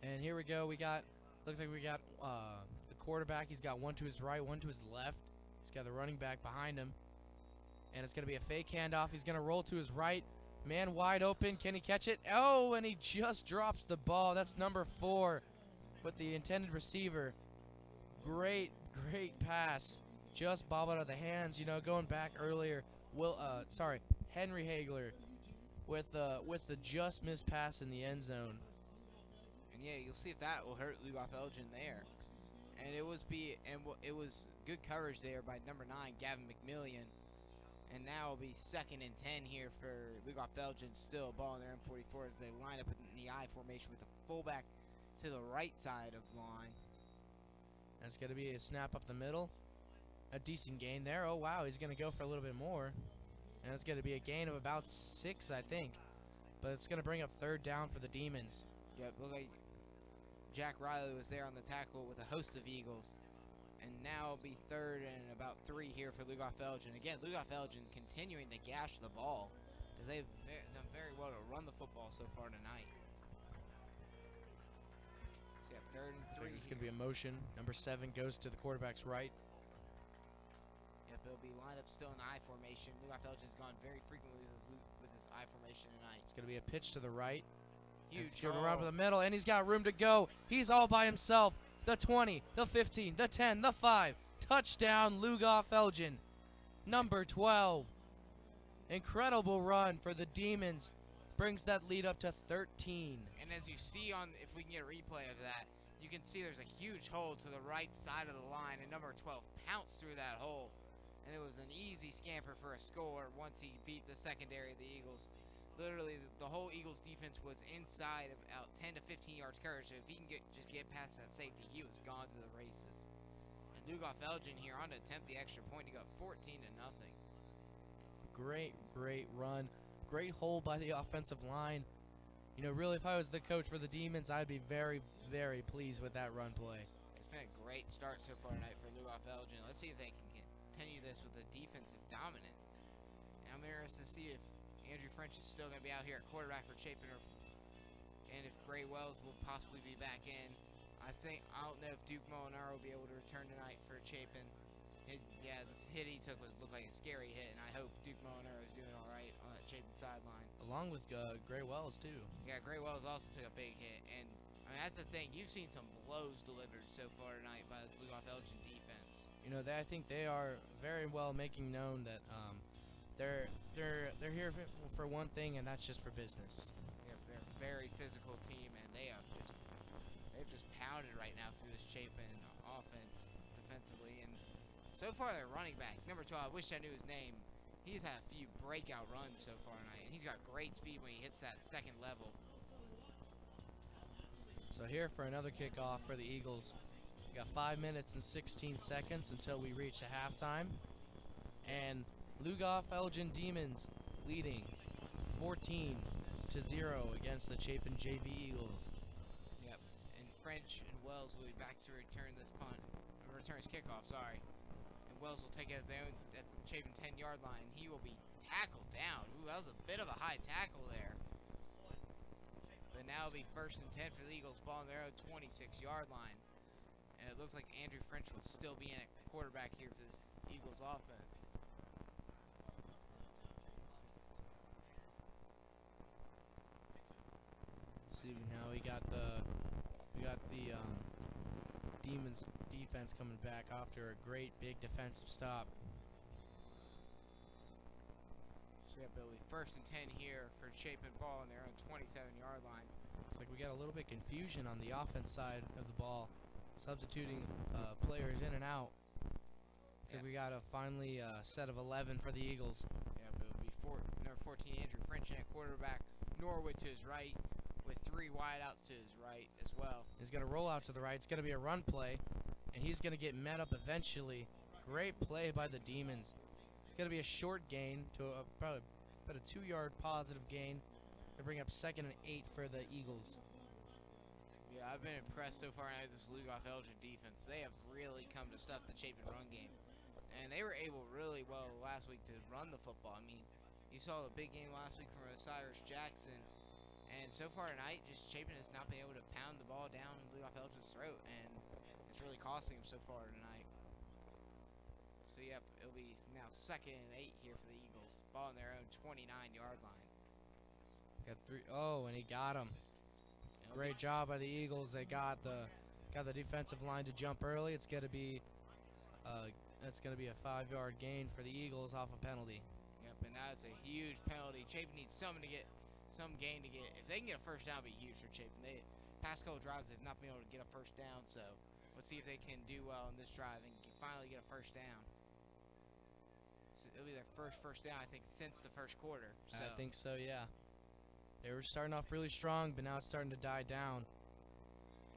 And here we go. Looks like we got the quarterback. He's got one to his right, one to his left. He's got the running back behind him. And it's going to be a fake handoff. He's going to roll to his right. Man wide open. Can he catch it? Oh, and he just drops the ball. That's number 4 with the intended receiver. Great pass. Just bobbled out of the hands. You know, going back earlier, Henry Hagler with the just missed pass in the end zone.
And yeah, you'll see if that will hurt Lugoff-Elgin there. And it was good coverage there by number 9, Gavin McMillian. And now it'll be 2nd and 10 here for Lugoff-Elgin. Still a ball in their M44 as they line up in the I formation with the fullback to the right side of the line.
That's going to be a snap up the middle. A decent gain there. Oh, wow, he's going to go for a little bit more. And it's going to be a gain of about 6, I think. But it's going to bring up 3rd down for the Demons.
Yep, look like Jack Riley was there on the tackle with a host of Eagles. And now it'll be 3rd and about 3 here for Lugoff-Elgin. Again, Lugoff-Elgin continuing to gash the ball because they've done very well to run the football so far tonight. So yeah, 3rd and 3.
It's going to be a motion. Number 7 goes to the quarterback's right.
Yep, it'll be lined up still in the I formation. Lugoff-Elgin's gone very frequently with this I formation tonight.
It's going to be a pitch to the right.
Huge.
Going around to the middle, and he's got room to go. He's all by himself. The 20, the 15, the 10, the 5. Touchdown, Lugoff-Elgin. Number 12. Incredible run for the Demons. Brings that lead up to 13.
And as you see if we can get a replay of that, you can see there's a huge hole to the right side of the line, and number 12 pounced through that hole. And it was an easy scamper for a score once he beat the secondary of the Eagles. Literally, the whole Eagles defense was inside about 10 to 15 yards coverage, so if he can just get past that safety, he was gone to the races. And Lugoff-Elgin here on to attempt the extra point to go 14-0.
Great run. Great hold by the offensive line. You know, really, if I was the coach for the Demons, I'd be very, very pleased with that run play.
It's been a great start so far tonight for Lugoff-Elgin. Let's see if they can continue this with a defensive dominance. And I'm interested to see if Andrew French is still going to be out here at quarterback for Chapin, and if Gray Wells will possibly be back in. I don't know if Duke Molinaro will be able to return tonight for Chapin. This hit he took looked like a scary hit, and I hope Duke Molinaro is doing all right on that Chapin sideline.
Along with Gray Wells, too.
Yeah, Gray Wells also took a big hit, and I mean, that's the thing. You've seen some blows delivered so far tonight by this Lugoff-Elgin defense.
You know, I think they are very well making known that they're here for one thing, and that's just for business.
Yeah, they're a very physical team, and they've just pounded right now through this Chapin offense defensively. And so far, their running back, number 12, I wish I knew his name. He's had a few breakout runs so far tonight, and he's got great speed when he hits that second level.
So here for another kickoff for the Eagles. We got 5 minutes and 16 seconds until we reach the halftime. And Lugoff-Elgin Demons leading 14-0 against the Chapin JV Eagles.
Yep, and French and Wells will be back to return this kickoff, sorry. And Wells will take it at the Chapin 10-yard line. He will be tackled down. Ooh, that was a bit of a high tackle there. But now it'll be 1st and 10 for the Eagles, ball on their own 26-yard line. And it looks like Andrew French will still be in at quarterback here for this Eagles offense.
See, now we We got the Demons defense coming back after a great big defensive stop.
So yeah, Billy, 1st and 10 here for Chapin, ball on their own 27-yard line.
Looks like we got a little bit confusion on the offense side of the ball, substituting players in and out. So we got a finally set of 11 for the Eagles.
Yeah, but it'll be number 14, Andrew French at quarterback, Norwood to his right, with 3 wideouts to his right as well.
He's going to roll out to the right. It's going to be a run play, and he's going to get met up eventually. Great play by the Demons. It's going to be a short gain to probably about a 2-yard positive gain to bring up 2nd and 8 for the Eagles.
Yeah, I've been impressed so far now with this Lugoff-Elgin defense. They have really come to stuff the Chapin run game. And they were able really well last week to run the football. I mean, you saw the big game last week from Osiris Jackson. And so far tonight, just Chapin has not been able to pound the ball down Lugoff-Elgin's throat. And it's really costing him so far tonight. So, yep, it'll be now 2nd and 8 here for the Eagles. Ball on their own 29-yard line.
Got 3. Oh, and he got him. Great job by the Eagles. They got the defensive line to jump early. It's going to be a 5-yard gain for the Eagles off a penalty.
Yep, and now it's a huge penalty. Chapin needs some gain to get. If they can get a first down, it'll be huge for Chapin. Past couple drives, they've not been able to get a first down, so let's see if they can do well in this drive and finally get a first down. So it'll be their first down, I think, since the first quarter. So.
I think so, yeah. They were starting off really strong, but now it's starting to die down.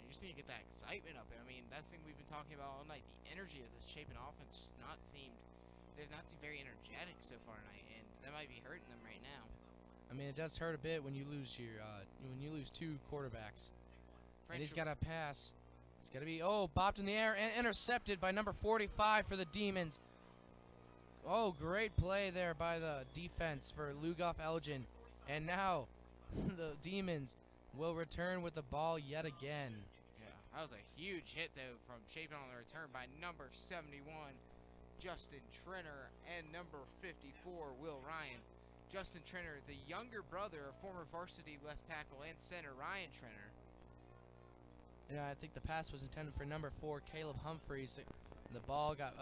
You just need to get that excitement up there. I mean, that's the thing we've been talking about all night. The energy of this Chapin offense they've not seemed very energetic so far tonight, and that might be hurting them right now.
I mean, it does hurt a bit when you lose 2 quarterbacks. And he's got a pass. It's gonna be bopped in the air and intercepted by number 45 for the Demons. Oh, great play there by the defense for Lugoff-Elgin, and now the Demons will return with the ball yet again.
Yeah, that was a huge hit, though, from Chapin on the return by number 71, Justin Trenner, and number 54, Will Ryan. Justin Trenner, the younger brother of former varsity left tackle and center Ryan Trenner.
Yeah, I think the pass was intended for number 4, Caleb Humphreys. The ball got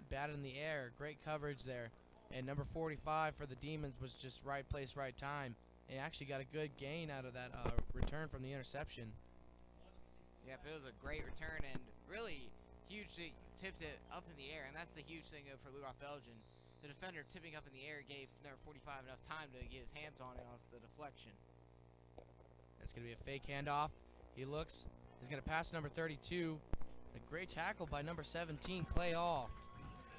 batted in the air. Great coverage there. And number 45 for the Demons was just right place, right time. And actually got a good gain out of that return from the interception.
Yep, it was a great return and really hugely tipped it up in the air. And that's the huge thing, though, for Lugoff-Elgin. The defender tipping up in the air gave number 45 enough time to get his hands on it off the deflection.
It's going to be a fake handoff. He looks. He's going to pass number 32. A great tackle by number 17, Clay All.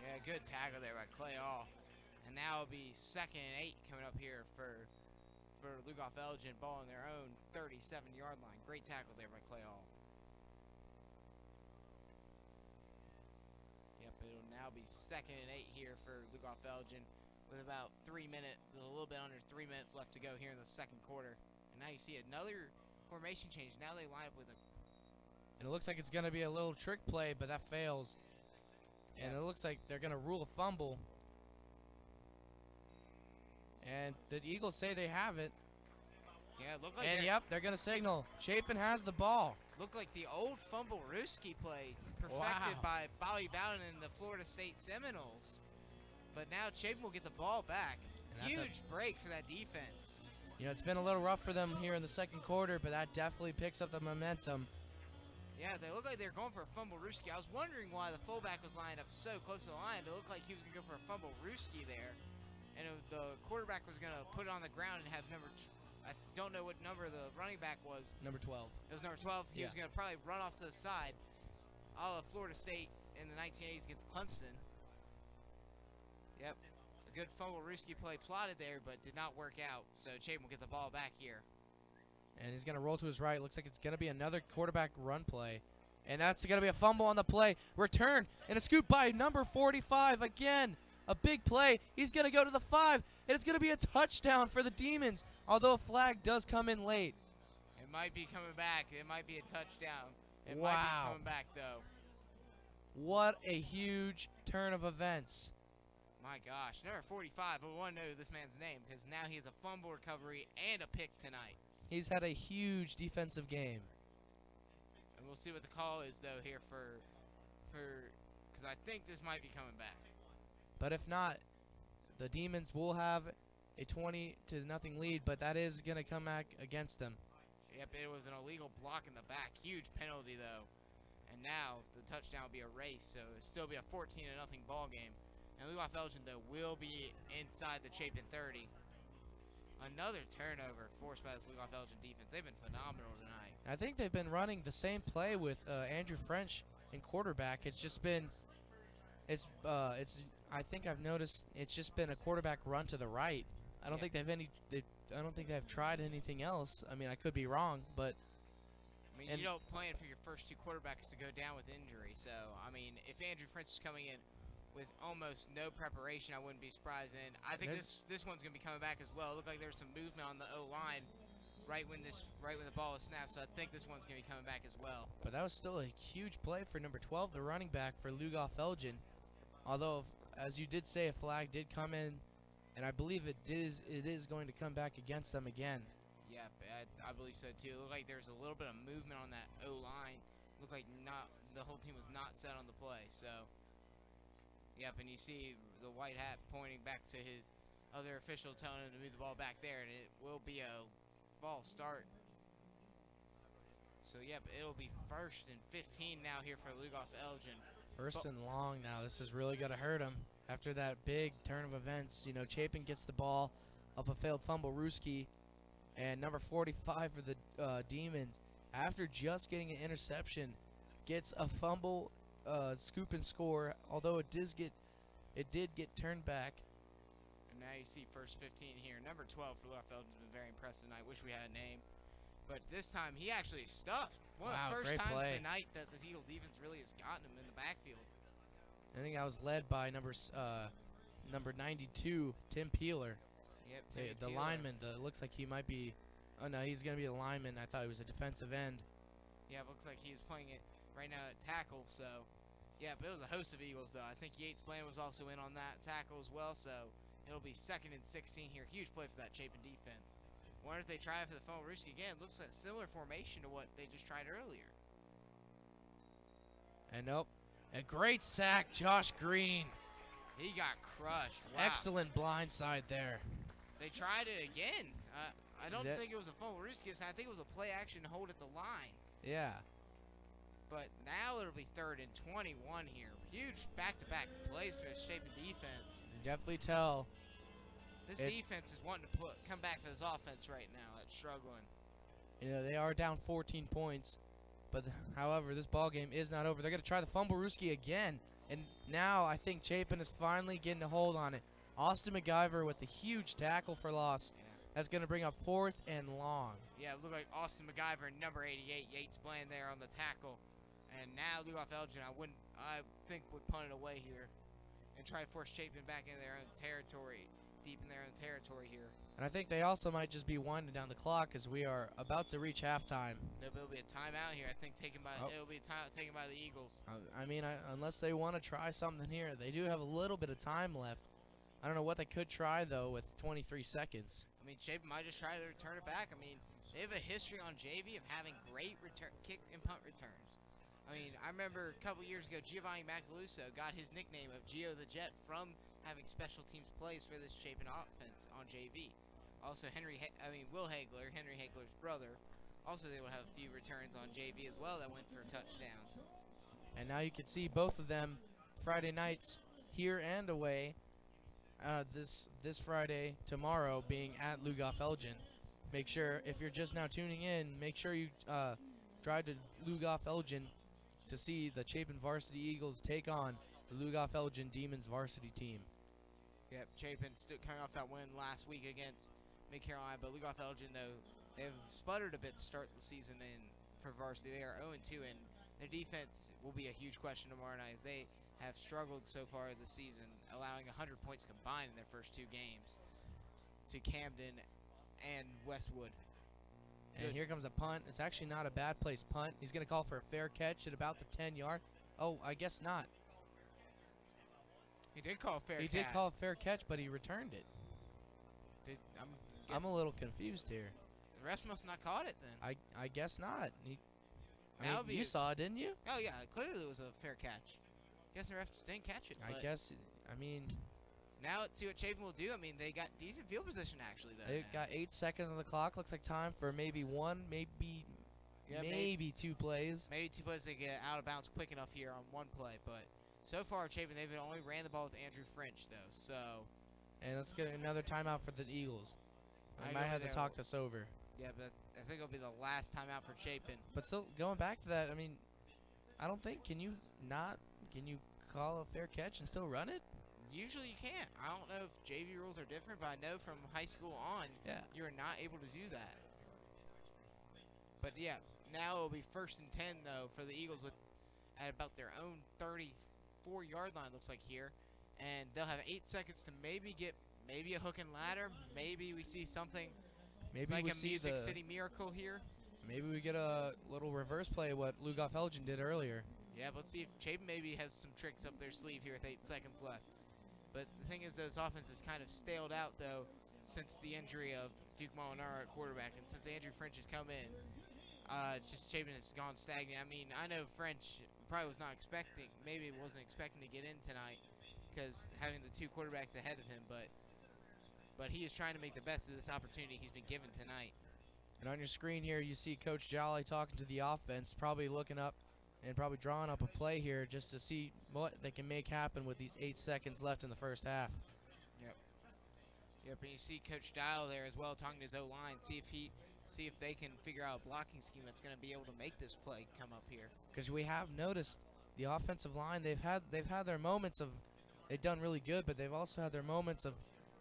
Yeah, good tackle there by Clay All. And now it'll be 2nd and 8 coming up here for Lugoff-Elgin, ball on their own 37-yard line. Great tackle there by Clay All. Yep, it'll now be 2nd and 8 here for Lugoff-Elgin with about a little bit under 3 minutes left to go here in the second quarter. And now you see another formation change. Now they line up with a...
And it looks like it's going to be a little trick play, but that fails. And it looks like they're going to rule a fumble. And the Eagles say they have it.
Yeah, it looked like
they're going to signal. Chapin has the ball.
Looked like the old fumble-Ruski play perfected by Bobby Bowden and the Florida State Seminoles. But now Chapin will get the ball back. Huge break for that defense.
You know, it's been a little rough for them here in the second quarter, but that definitely picks up the momentum.
Yeah, they look like they're going for a fumble-Ruski. I was wondering why the fullback was lined up so close to the line, but it looked like he was going to go for a fumble-Ruski there. And the quarterback was going to put it on the ground and have I don't know what number the running back was.
Number 12.
It was number 12. He was going to probably run off to the side, a la Florida State in the 1980s against Clemson. Yep, a good fumble-Ruski play plotted there, but did not work out. So Chapin will get the ball back here.
And he's going to roll to his right. Looks like it's going to be another quarterback run play. And that's going to be a fumble on the play. Return and a scoop by number 45 again. A big play. He's going to go to the 5. And it's going to be a touchdown for the Demons, although a flag does come in late.
It might be coming back. It might be a touchdown. It
Wow.
might be coming back, though.
What a huge turn of events.
My gosh. Number 45. I want to know this man's name because now he has a fumble recovery and a pick tonight.
He's had a huge defensive game.
And we'll see what the call is, though, here because I think this might be coming back.
But if not, the Demons will have a 20-0 lead, but that is going to come back against them.
Yep, it was an illegal block in the back. Huge penalty, though. And now the touchdown will be erased, so it'll still be a 14-0 ball game. And Lugoff-Elgin, though, will be inside the Chapin 30. Another turnover forced by this Lugoff-Elgin defense. They've been phenomenal tonight.
I think they've been running the same play with Andrew French in quarterback. It's just been, I think I've noticed it's just been a quarterback run to the right. I don't think I don't think they've tried anything else. I mean, I could be wrong, but
I mean, you don't plan for your first two quarterbacks to go down with injury. So, I mean, if Andrew French is coming in with almost no preparation, I wouldn't be surprised. And I think this one's going to be coming back as well. It looked like there was some movement on the O-line right when the ball was snapped. So I think this one's going to be coming back as well.
But that was still a huge play for number 12, the running back for Lugoff-Elgin. Although, as you did say, a flag did come in, and I believe it is going to come back against them again.
Yeah, I believe so too. It looked like there was a little bit of movement on that O-line. Looked like the whole team was not set on the play. So, yep, and you see the white hat pointing back to his other official telling him to move the ball back there, and it will be a false start. So, yep, it'll be 1st and 15 now here for Lugoff-Elgin.
First and long now. This is really going to hurt him. After that big turn of events, you know, Chapin gets the ball off a failed fumble, Ruski, and number 45 for the Demons, after just getting an interception, gets a fumble, scoop and score. Although it did get turned back.
And now you see 1st 15 here. Number 12 for Lugoff-Elgin has been very impressive tonight. Wish we had a name, but this time he actually stuffed. One of the first times tonight that the Eagle defense really has gotten him in the backfield.
I think I was led by number 92, Tim Peeler.
Yep,
the lineman. It looks like he might be. Oh no, he's gonna be a lineman. I thought he was a defensive end.
Yeah, it looks like he's playing it right now at tackle. So, yeah, but it was a host of Eagles though. I think Yates Bland was also in on that tackle as well. So it'll be 2nd and 16 here. Huge play for that Chapin defense. Wonder if they try it for the phone. Ruski again. Looks like a similar formation to what they just tried earlier.
And nope. A great sack, Josh Green.
He got crushed. Wow.
Excellent blind side there.
They tried it again. I don't think it was a fumble. I think it was a play action hold at the line.
Yeah.
But now it'll be 3rd and 21 here. Huge back-to-back plays for this Chapin defense.
You can definitely tell.
This defense is wanting to come back for this offense right now. That's struggling.
You know, they are down 14 points. But, however, this ball game is not over. They're going to try the fumble Ruski again. And now I think Chapin is finally getting a hold on it. Austin MacGyver with the huge tackle for loss. Yeah. That's going to bring up 4th and long.
Yeah, it looked like Austin MacGyver, number 88, Yates Bland there on the tackle. And now Lugoff-Elgin, I think would punt it away here and try to force Chapin back into their own territory, deep in their own territory here.
And I think they also might just be winding down the clock as we are about to reach halftime.
There'll be a timeout here, I think, it'll be a timeout taken by the Eagles.
I mean, unless they want to try something here. They do have a little bit of time left. I don't know what they could try, though, with 23 seconds.
I mean, Chapin might just try to return it back. I mean, they have a history on JV of having great kick and punt returns. I mean, I remember a couple years ago, Giovanni Macaluso got his nickname of Gio the Jet from having special teams plays for this Chapin offense on JV. Also, Will Hagler, Henry Hagler's brother, also they will have a few returns on JV as well that went for touchdowns.
And now you can see both of them Friday nights here and away. This Friday, tomorrow, being at Lugoff-Elgin. Make sure, if you're just now tuning in, make sure you drive to Lugoff-Elgin to see the Chapin Varsity Eagles take on the Lugoff-Elgin Demons varsity team.
Yep, Chapin coming off that win last week against Mid-Carolina, but Lugoff-Elgin, though, they've sputtered a bit to start the season for varsity. They are 0-2, and their defense will be a huge question tomorrow night as they have struggled so far this season, allowing 100 points combined in their first 2 games to Camden and Westwood.
And here comes a punt. It's actually not a bad place punt. He's going to call for a fair catch at about the 10-yard. Oh, I guess not.
He did call a fair catch.
He did call a fair catch, but he returned it. I'm a little confused here.
The refs must not caught it then.
I guess not. I mean, you saw it, didn't you?
Oh yeah, clearly it was a fair catch. Guess the refs didn't catch it.
I guess. I mean,
now let's see what Chapin will do. I mean, they got decent field position actually. Though
they got 8 seconds on the clock. Looks like time for maybe one, maybe 2 plays.
Maybe 2 plays to get out of bounds quick enough here on one play. But so far, Chapin, they've only ran the ball with Andrew French though. So.
And let's get another timeout for the Eagles. I might have to talk this over.
Yeah, but I think it'll be the last timeout for Chapin.
But still, going back to that, I mean, I don't think can you call a fair catch and still run it?
Usually you can't. I don't know if JV rules are different, but I know from high school on, you're not able to do that. But yeah, now it'll be 1st and 10 though for the Eagles at about their own 34-yard line looks like here, and they'll have 8 seconds to maybe get a hook and ladder. Maybe we see something like a Music City miracle here.
Maybe we get a little reverse play what Lugoff-Elgin did earlier.
Yeah, but let's see if Chapin maybe has some tricks up their sleeve here with 8 seconds left. But the thing is, this offense is kind of staled out, though, since the injury of Duke Molinaro at quarterback. And since Andrew French has come in, just Chapin has gone stagnant. I mean, I know French probably was not expecting, maybe wasn't expecting to get in tonight because having the 2 quarterbacks ahead of him. But he is trying to make the best of this opportunity he's been given tonight.
And on your screen here, you see Coach Jolly talking to the offense, probably looking up and probably drawing up a play here just to see what they can make happen with these 8 seconds left in the first half.
Yep, and you see Coach Dial there as well talking to his O-line, see if they can figure out a blocking scheme that's going to be able to make this play come up here.
Because we have noticed the offensive line, they've had their moments of, they've done really good, but they've also had their moments of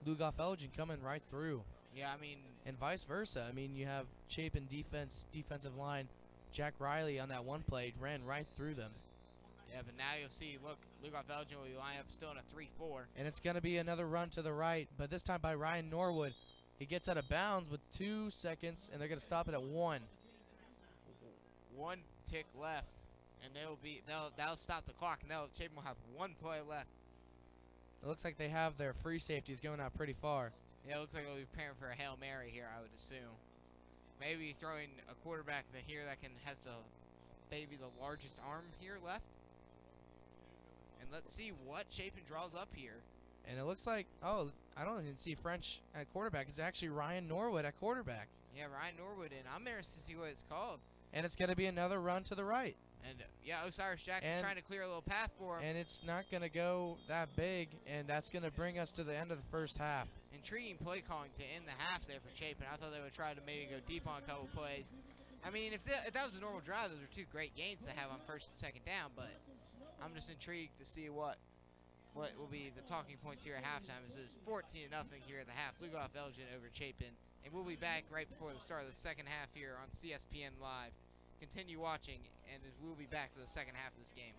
Lugoff-Elgin coming right through.
Yeah, I mean,
and vice versa. I mean, you have Chapin defensive line, Jack Riley on that one play ran right through them.
Yeah, but now you'll see, look, Lugoff-Elgin will line up still in a 3-4.
And it's going to be another run to the right, but this time by Ryan Norwood. He gets out of bounds with 2 seconds, and they're going to stop it at 1.
1 tick left, and that'll stop the clock, and Chapin will have 1 play left.
It looks like they have their free safeties going out pretty far.
Yeah, it looks like they'll be preparing for a Hail Mary here, I would assume. Maybe throwing a quarterback here that has maybe the largest arm here left. And let's see what Chapin draws up here.
And it looks like, oh, I don't even see French at quarterback. It's actually Ryan Norwood at quarterback.
Yeah, Ryan Norwood, and I'm interested to see what it's called.
And it's going to be another run to the right.
And, yeah, Osiris Jackson trying to clear a little path for him.
And it's not going to go that big, and that's going to bring us to the end of the first half.
Intriguing play calling to end the half there for Chapin. I thought they would try to maybe go deep on a couple plays. I mean, if that was a normal drive, those are 2 great gains to have on 1st and 2nd down, but I'm just intrigued to see what will be the talking points here at halftime. It is 14-0 here at the half. Lugoff-Elgin over Chapin. And we'll be back right before the start of the second half here on CSPN Live. Continue watching, and we'll be back for the second half of this game.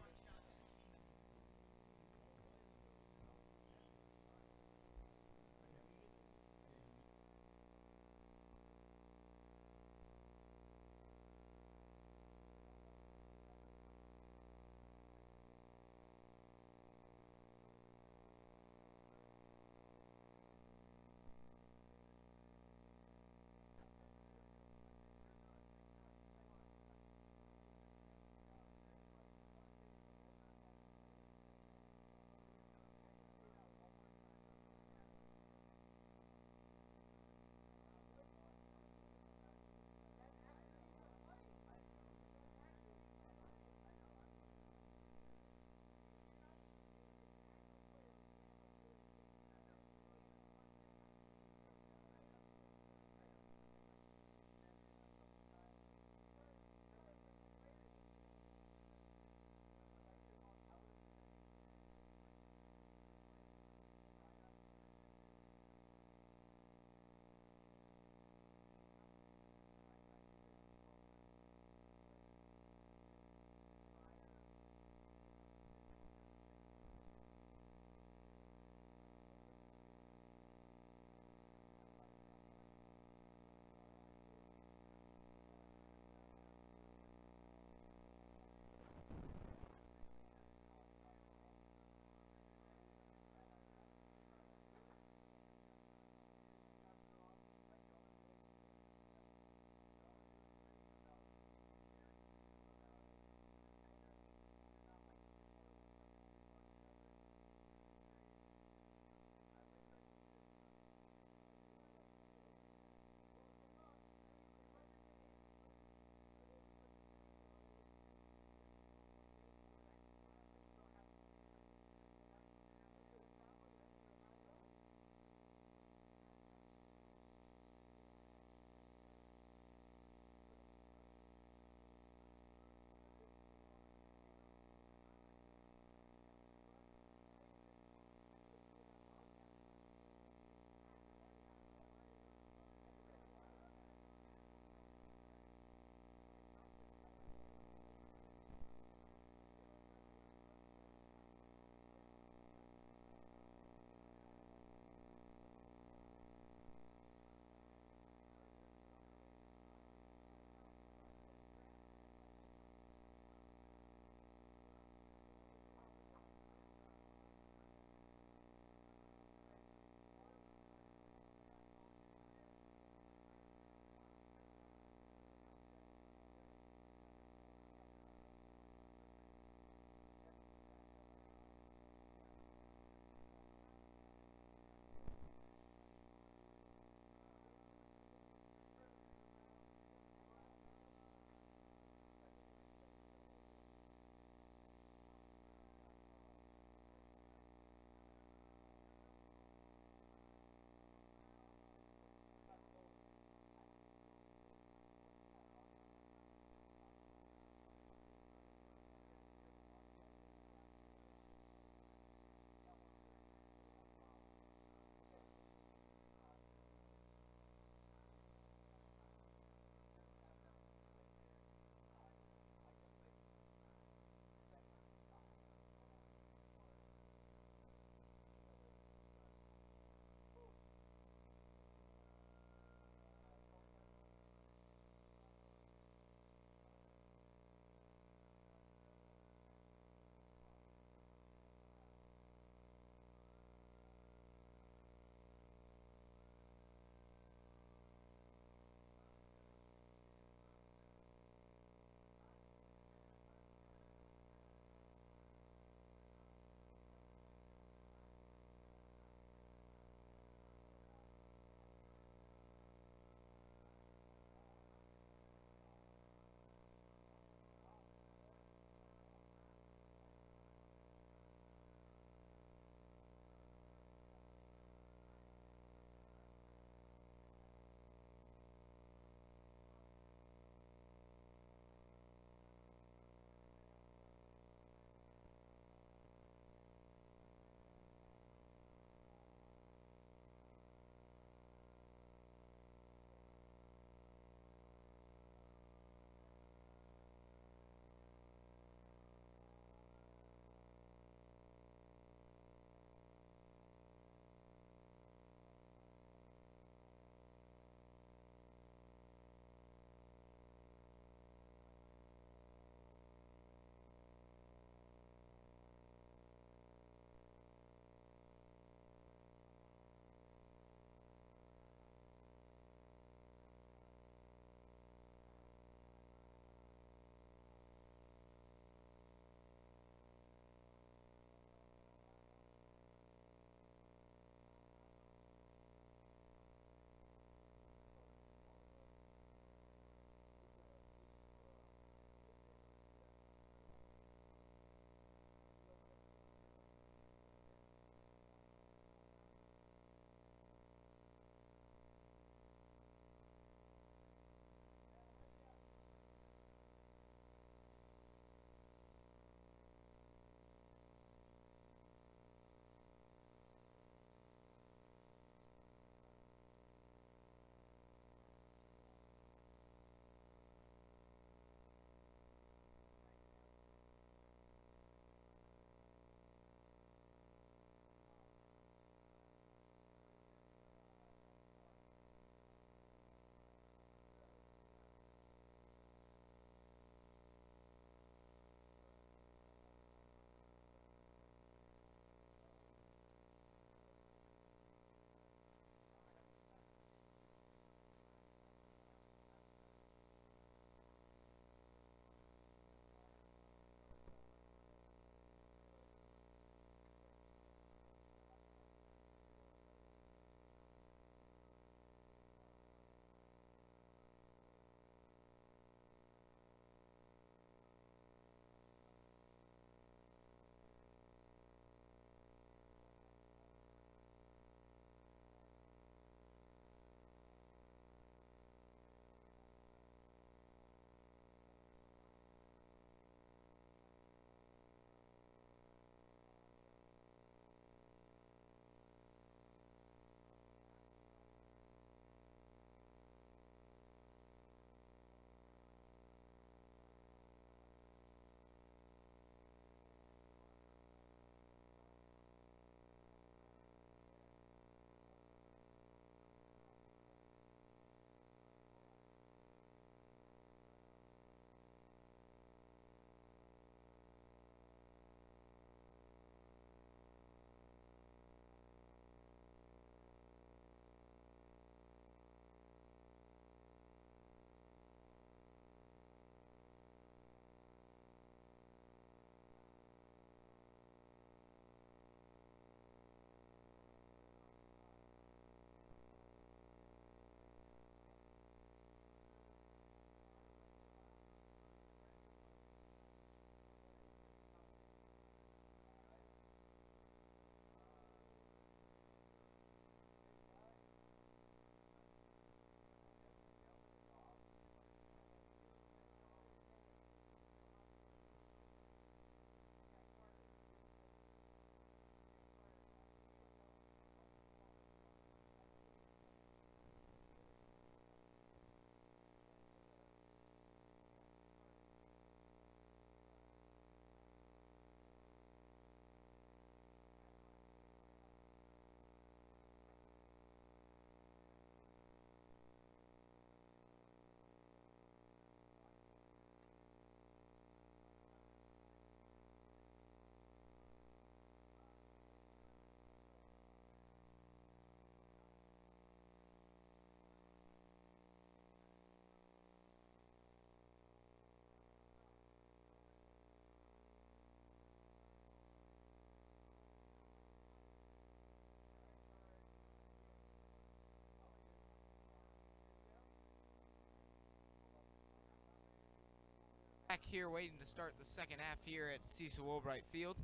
here waiting to start the second half here at Cecil Wilbright Field.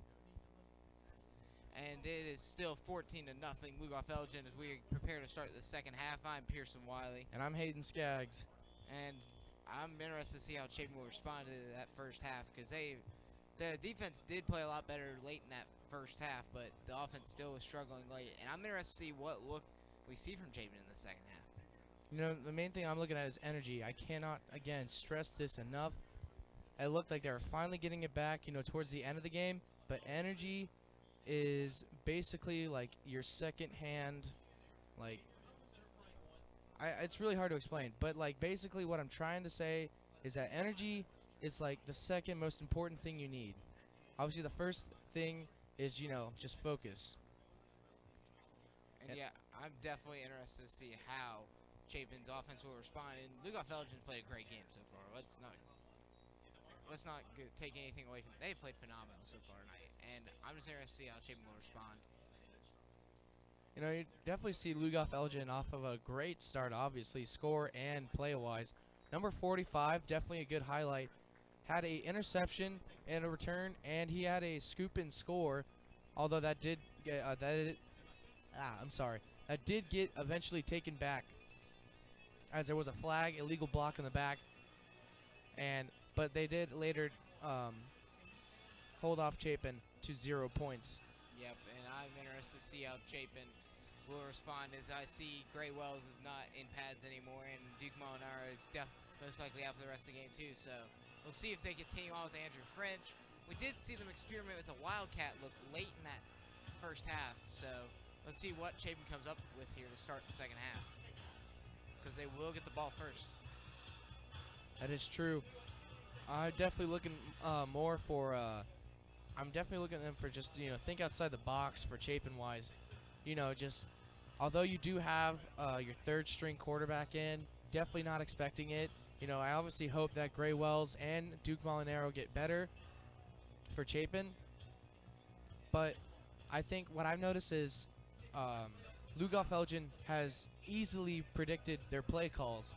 And it is still 14-0 Lugoff-Elgin as we prepare to start the second half. I'm Pearson Wiley.
And I'm Hayden Skaggs.
And I'm interested to see how Chapin will respond to that first half, because the defense did play a lot better late in that first half, but the offense still was struggling late. And I'm interested to see what look we see from Chapin in the second half.
You know, the main thing I'm looking at is energy. I cannot, again, stress this enough. It looked like they were finally getting it back, you know, towards the end of the game, but energy is basically like your second hand, like, it's really hard to explain, but like basically what I'm trying to say is that energy is like the second most important thing you need. Obviously the first thing is, you know, just focus.
And yeah, I'm definitely interested to see how Chapin's offense will respond. And Lugoff-Elgin played a great game so far. Let's not take anything away from it. They played phenomenal so far tonight, and I'm just interested to see how Chapin will respond.
You know, you definitely see Lugoff-Elgin off of a great start, obviously, score and play-wise. Number 45, definitely a good highlight. Had a interception and a return, and he had a scoop and score, although that did get, that did get eventually taken back, as there was a flag, illegal block in the back, but they did later hold off Chapin to 0 points.
Yep, and I'm interested to see how Chapin will respond, as I see Gray Wells is not in pads anymore, and Duke Molinaro is most likely out for the rest of the game too, so we'll see if they continue on with Andrew French. We did see them experiment with a Wildcat look late in that first half, so let's see what Chapin comes up with here to start the second half, because they will get the ball first.
That is true. I'm definitely looking more for I'm definitely looking at them for just, you know, think outside the box for Chapin-wise. You know, just although you do have your third string quarterback in, definitely not expecting it. You know, I obviously hope that Gray Wells and Duke Molinaro get better for Chapin. But I think what I've noticed is Lugoff-Elgin has easily predicted their play calls,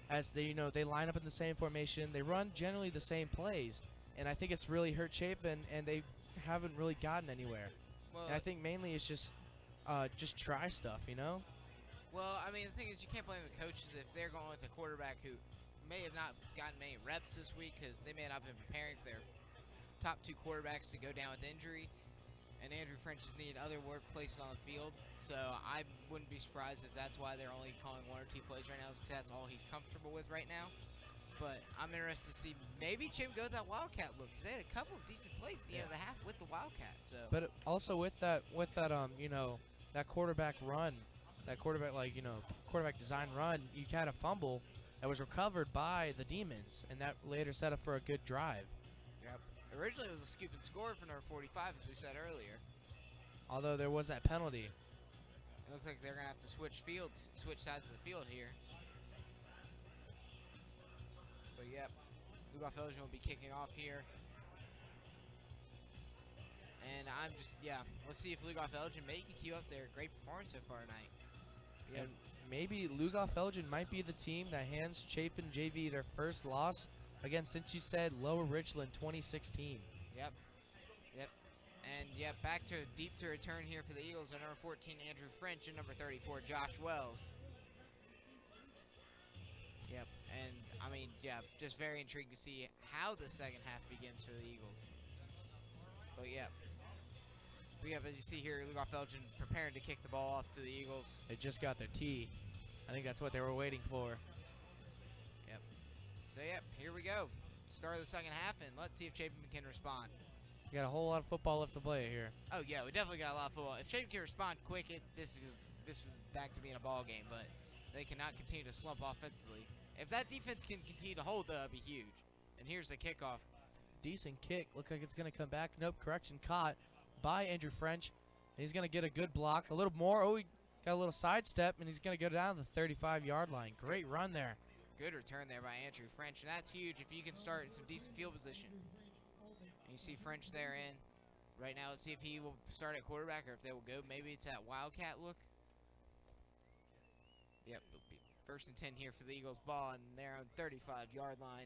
as they, you know, they line up in the same formation, they run generally the same plays, and I think it's really hurt Chapin, and they haven't really gotten anywhere.
Well,
and I think mainly it's just try stuff, you know.
Well, I mean, the thing is, you can't blame the coaches if they're going with a quarterback who may have not gotten many reps this week, because they may not have been preparing for their top two quarterbacks to go down with injury, and Andrew French is needed other workplaces on the field. So I wouldn't be surprised if that's why they're only calling one or two plays right now, because that's all he's comfortable with right now. But I'm interested to see maybe Chapin go with that Wildcat look, because they had a couple of decent plays at the end of the half with the Wildcat. So,
but also with that you know, that quarterback run, that quarterback quarterback design run, you had a fumble that was recovered by the Demons, and that later set up for a good drive.
Yep. Originally it was a scoop and score for number 45, as we said earlier.
Although there was that penalty.
It looks like they're going to have to switch sides of the field here. But yep, Lugoff-Elgin will be kicking off here. And let's see if Lugoff-Elgin can keep up their great performance so far tonight. Yep.
And maybe Lugoff-Elgin might be the team that hands Chapin JV their first loss, again, since you said Lower Richland 2016.
Yep. And back to deep to return here for the Eagles are number 14, Andrew French, and number 34, Josh Wells. Yep, and I mean, just very intrigued to see how the second half begins for the Eagles. But as you see here, Lugoff-Elgin preparing to kick the ball off to the Eagles.
They just got their tee. I think that's what they were waiting for.
Yep. So here we go. Start of the second half, and let's see if Chapin can respond.
We got a whole lot of football left to play here.
Oh yeah, we definitely got a lot of football. If Chapin can respond quick, this is back to being a ball game. But they cannot continue to slump offensively. If that defense can continue to hold, that'd be huge. And here's the kickoff.
Decent kick. Look like it's going to come back. Nope, correction. Caught by Andrew French. He's going to get a good block. A little more. Oh, he got a little sidestep, and he's going to go down the 35-yard line. Great run there.
Good return there by Andrew French, and that's huge if you can start in some decent field position. And you see French there in. Right now, let's see if he will start at quarterback or if they will go. Maybe it's that Wildcat look. Yep, it'll be 1st and 10 here for the Eagles ball, and they're on 35-yard line.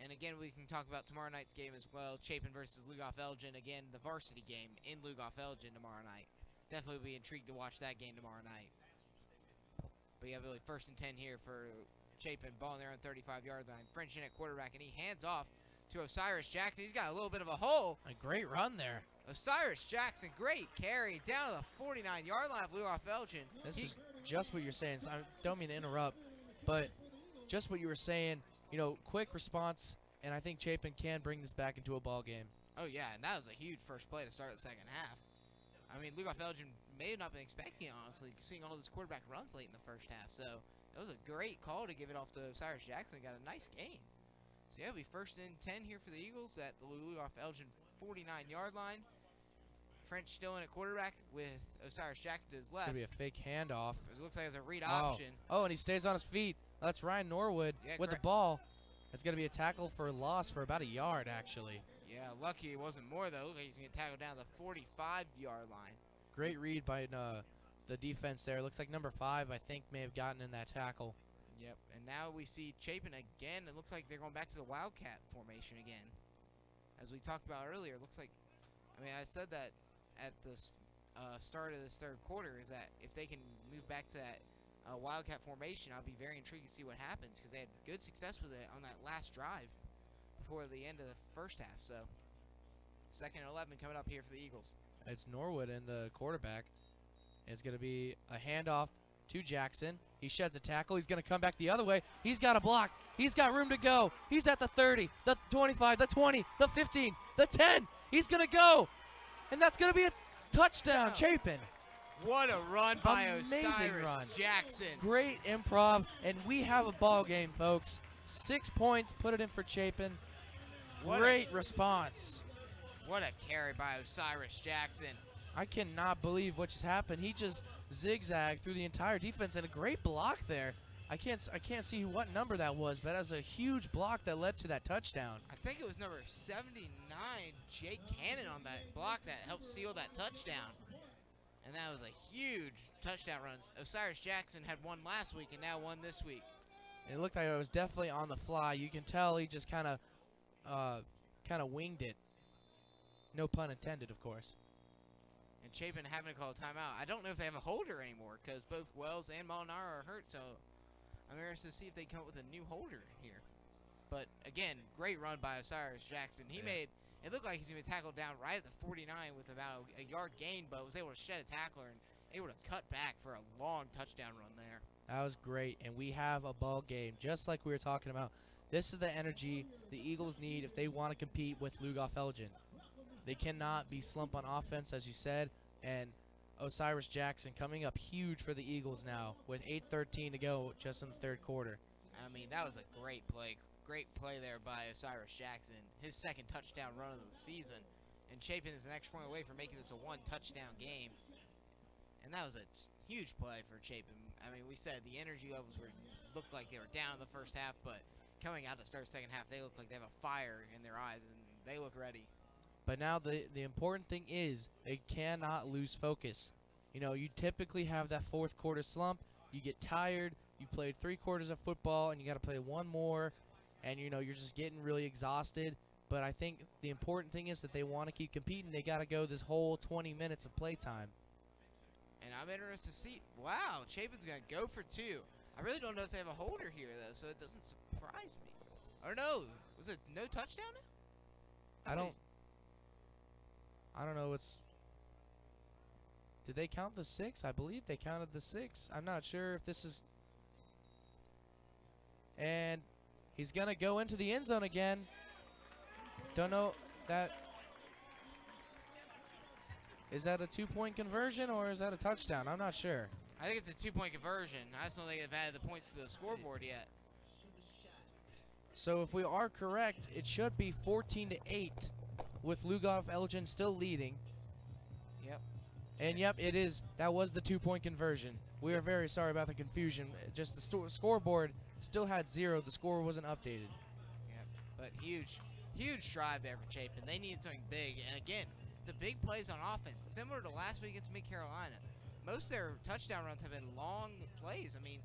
And again, we can talk about tomorrow night's game as well. Chapin versus Lugoff-Elgin. Again, the varsity game in Lugoff-Elgin tomorrow night. Definitely be intrigued to watch that game tomorrow night. But yeah, really first and 10 here for Chapin. Ball in their own 35-yard line. French in at quarterback, and he hands off to Osiris Jackson. He's got a little bit of a hole.
A great run there.
Osiris Jackson, great carry down to the 49-yard line of Lugoff-Elgin.
This is just what you're saying. So I don't mean to interrupt, but just what you were saying. You know, quick response, and I think Chapin can bring this back into a ball game.
Oh yeah, and that was a huge first play to start the second half. I mean, Lugoff-Elgin may have not been expecting it, honestly, seeing all those quarterback runs late in the first half. So it was a great call to give it off to Osiris Jackson. Got a nice gain. So yeah, it'll be first and 10 here for the Eagles at the Lugoff-Elgin 49-yard line. French still in at quarterback with Osiris Jackson to his left.
It's going to be a fake handoff.
It looks like it's a read option.
Oh, and he stays on his feet. That's Ryan Norwood with the ball. It's going to be a tackle for loss for about a yard, actually.
Yeah, lucky it wasn't more, though. Look like he's going to tackle down the 45-yard line.
Great read by the defense there. Looks like number 5, I think, may have gotten in that tackle.
Yep, and now we see Chapin again. It looks like they're going back to the Wildcat formation again. As we talked about earlier, it looks like, I mean, I said that at the start of this third quarter, is that if they can move back to that Wildcat formation, I'll be very intrigued to see what happens, because they had good success with it on that last drive before the end of the first half. So, second and 11 coming up here for the Eagles.
It's Norwood and the quarterback. It's going to be a handoff to Jackson. He sheds a tackle. He's going to come back the other way. He's got a block. He's got room to go. He's at the 30, the 25, the 20, the 15, the 10. He's going to go. And that's going to be a touchdown, Chapin.
What a run by
Amazing
Osiris
run.
Jackson.
Great improv, and we have a ball game, folks. 6 points, put it in for Chapin. Great response.
What a carry by Osiris Jackson.
I cannot believe what just happened. He just zigzagged through the entire defense, and a great block there. I can't see what number that was, but that was a huge block that led to that touchdown.
I think it was number 79, Jake Cannon, on that block that helped seal that touchdown. And that was a huge touchdown run. Osiris Jackson had one last week and now one this week.
It looked like it was definitely on the fly. You can tell he just kind of winged it. No pun intended, of course.
And Chapin having to call a timeout. I don't know if they have a holder anymore, because both Wells and Molinaro are hurt, so I'm interested to see if they come up with a new holder here. But again, great run by Osiris Jackson. He made it look like he's going to be tackled down right at the 49 with about a yard gain, but was able to shed a tackler and able to cut back for a long touchdown run there.
That was great, and we have a ball game, just like we were talking about. This is the energy the Eagles need if they want to compete with Lugoff-Elgin. They cannot be slump on offense, as you said, and Osiris Jackson coming up huge for the Eagles now with 8:13 to go just in the third quarter.
I mean, that was a great play. Great play there by Osiris Jackson. His second touchdown run of the season. And Chapin is an extra point away from making this a one-touchdown game. And that was a huge play for Chapin. I mean, we said the energy levels looked like they were down in the first half, but coming out to start the second half, they look like they have a fire in their eyes, and they look ready.
But now the important thing is they cannot lose focus. You know, you typically have that fourth quarter slump. You get tired. You played 3 quarters of football, and you got to play one more. And, you know, you're just getting really exhausted. But I think the important thing is that they want to keep competing. They got to go this whole 20 minutes of playtime.
And I'm interested to see. Wow, Chapin's going to go for 2. I really don't know if they have a holder here, though, so it doesn't surprise me. Or no. Was it no touchdown?
I don't know. Did they count the 6? I believe they counted the 6. I'm not sure if this is. And he's going to go into the end zone again. Don't know that. Is that a 2-point conversion or is that a touchdown? I'm not sure.
I think it's a 2-point conversion. I just don't think they've added the points to the scoreboard yet.
So if we are correct, it should be 14-8 with Lugoff-Elgin still leading.
Yep.
And yep, it is. That was the 2-point conversion. We are very sorry about the confusion. Just the scoreboard still had 0. The score wasn't updated.
Yep. But huge drive there for Chapin. They needed something big. And again, the big plays on offense, similar to last week against Mid-Carolina. Most of their touchdown runs have been long plays. I mean,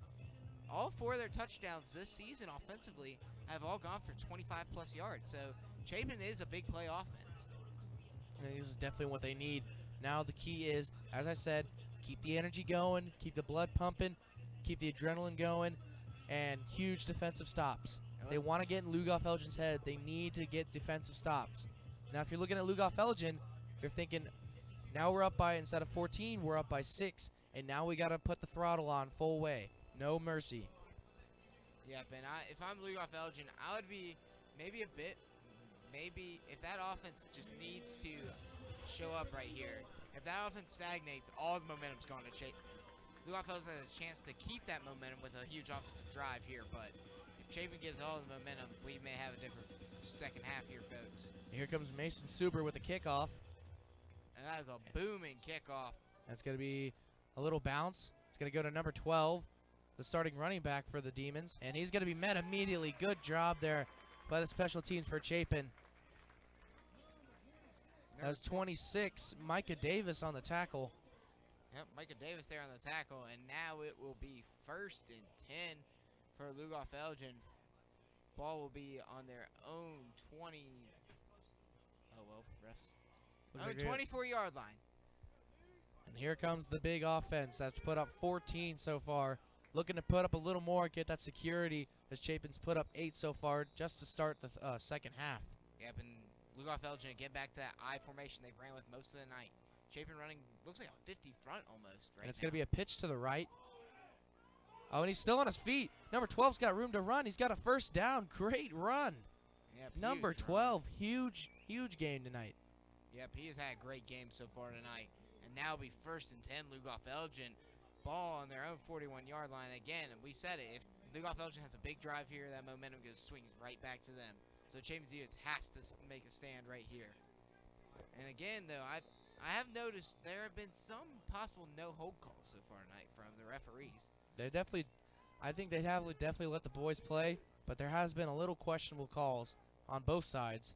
all 4 of their touchdowns this season offensively have all gone for 25-plus yards. So Chapin is a big play offense.
And this is definitely what they need. Now the key is, as I said, keep the energy going, keep the blood pumping, keep the adrenaline going, and huge defensive stops. They want to get in Lugoff-Elgin's head. They need to get defensive stops. Now, if you're looking at Lugoff-Elgin, you're thinking, now we're up by, instead of 14, we're up by 6, and now we got to put the throttle on full way. No mercy.
Yep, and if I'm Lugoff-Elgin, I would be maybe a bit, if that offense just needs to show up right here. If that offense stagnates, all the momentum's gone to Chapin. Lugoff-Elgin has a chance to keep that momentum with a huge offensive drive here, but if Chapin gives all the momentum, we may have a different second half here, folks.
Here comes Mason Suber with the kickoff.
And that is a booming kickoff.
That's going to be a little bounce. It's going to go to number 12, the starting running back for the Demons. And he's going to be met immediately. Good job there by the special teams for Chapin. That was 26, Micah Davis on the tackle.
Yep, Micah Davis there on the tackle. And now it will be 1st and 10 for Lugoff-Elgin. Ball will be on their own 20. Oh, well, refs. 24-yard line.
And here comes the big offense. That's put up 14 so far. Looking to put up a little more, get that security, as Chapin's put up 8 so far just to start the second half.
Yep, and Lugoff-Elgin get back to that I formation they've ran with most of the night. Chapin running, looks like a 50 front almost right
And it's
now.
going to be a pitch to the right. Oh, and he's still on his feet. Number 12's got room to run. He's got a first down. Great run.
Yep,
Number 12, huge game tonight.
Yep, he has had a great game so far tonight. And now it'll be 1st and 10, Lugoff-Elgin. Ball on their own 41-yard line again. And we said it, if Lugoff-Elgin has a big drive here, that momentum swings right back to them. So Chapin's defense has to make a stand right here. And again, though, I have noticed there have been some possible no-hold calls so far tonight from the referees.
They definitely, I think they have definitely let the boys play, but there has been a little questionable calls on both sides.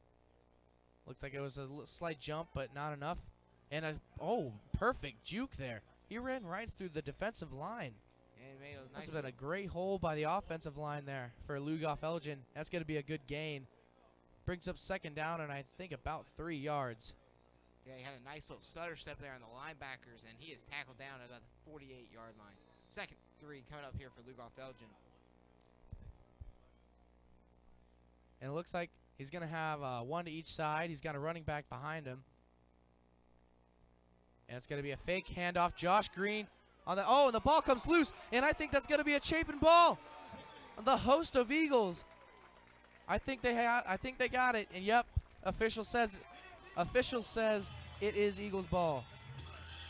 Looks like it was a slight jump, but not enough. And perfect juke there. He ran right through the defensive line.
And made a
This
nice
has been a great hole by the offensive line there for Lugoff-Elgin. That's going to be a good gain. Brings up 2nd down and I think about 3 yards.
Yeah, he had a nice little stutter step there on the linebackers, and he is tackled down at about the 48-yard line. 2nd 3 coming up here for Lugoff-Elgin.
And it looks like he's going to have 1 to each side. He's got a running back behind him. And it's going to be a fake handoff. Josh Green on the and the ball comes loose, and I think that's going to be a Chapin ball. The host of Eagles. I think they got it. And yep, official says it is Eagles ball.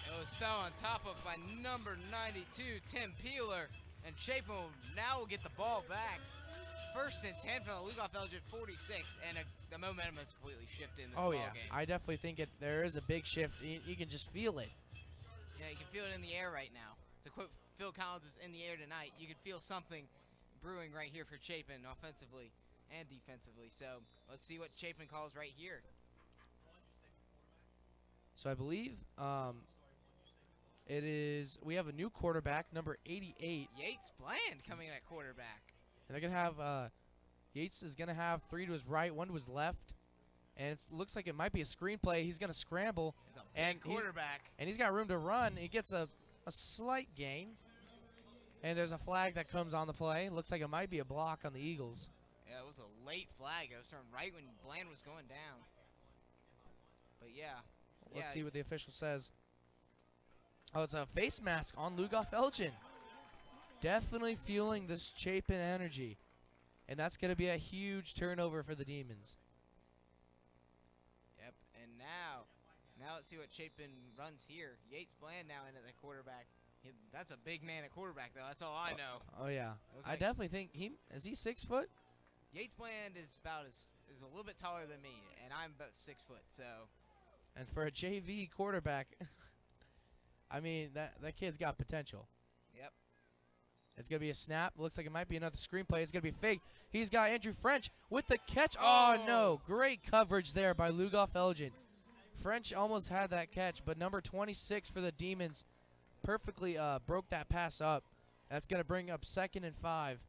It was fell on top of by number 92, Tim Peeler, and Chapin will get the ball back. 1st and 10 from the Lugoff-Elgin 46, and the momentum has completely shifted in this ball game.
I definitely think there is a big shift. You can just feel it.
Yeah, you can feel it in the air right now. To quote Phil Collins, is in the air tonight. You can feel something brewing right here for Chapin offensively and defensively. So let's see what Chapin calls right here.
So I believe we have a new quarterback, number 88.
Yates Bland coming in at quarterback.
And they're going to have, Yates is going to have 3 to his right, 1 to his left. And it looks like it might be a screenplay. He's going to scramble.
He's a big quarterback.
And he's got room to run. He gets a slight gain. And there's a flag that comes on the play. Looks like it might be a block on the Eagles.
Yeah, it was a late flag. It was turned right when Bland was going down. But yeah.
Let's see what the official says. Oh, it's a face mask on Lugoff-Elgin. Definitely feeling this Chapin energy. And that's going to be a huge turnover for the Demons.
Yep, and now let's see what Chapin runs here. Yates Bland now in at the quarterback. That's a big man at quarterback, though. That's all I know.
Oh, yeah. I definitely think is he 6 foot?
Yates Bland is is a little bit taller than me, and I'm about 6 foot, so.
And for a JV quarterback, I mean, that kid's got potential.
Yep.
It's going to be a snap. Looks like it might be another screenplay. It's going to be fake. He's got Andrew French with the catch. Oh, no. Great coverage there by Lugoff-Elgin. French almost had that catch, but number 26 for the Demons perfectly broke that pass up That's going to bring up 2nd and 5.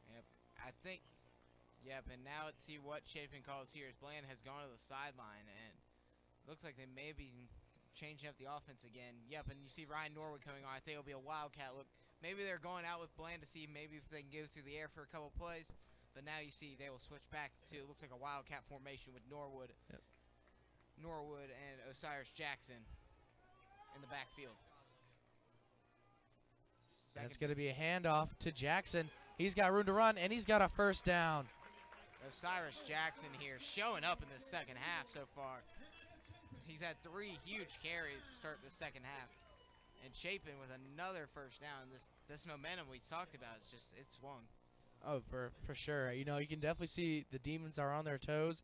Yep, I think. Yep, and now let's see what Chapin calls here. As Bland has gone to the sideline, and looks like they may be changing up the offense again. Yep, and you see Ryan Norwood coming on. I think it'll be a wildcat look. Maybe they're going out with Bland to see maybe if they can get it through the air for a couple plays. But now you see they will switch back to, it looks like a wildcat formation with Norwood.
Yep.
Norwood and Osiris Jackson in the backfield.
That's going to be a handoff to Jackson. He's got room to run, and he's got a first down.
Osiris Jackson here showing up in the second half so far. He's had 3 huge carries to start the second half. And Chapin with another first down. This momentum we talked about, it's swung.
Oh, for sure. You know, you can definitely see the Demons are on their toes.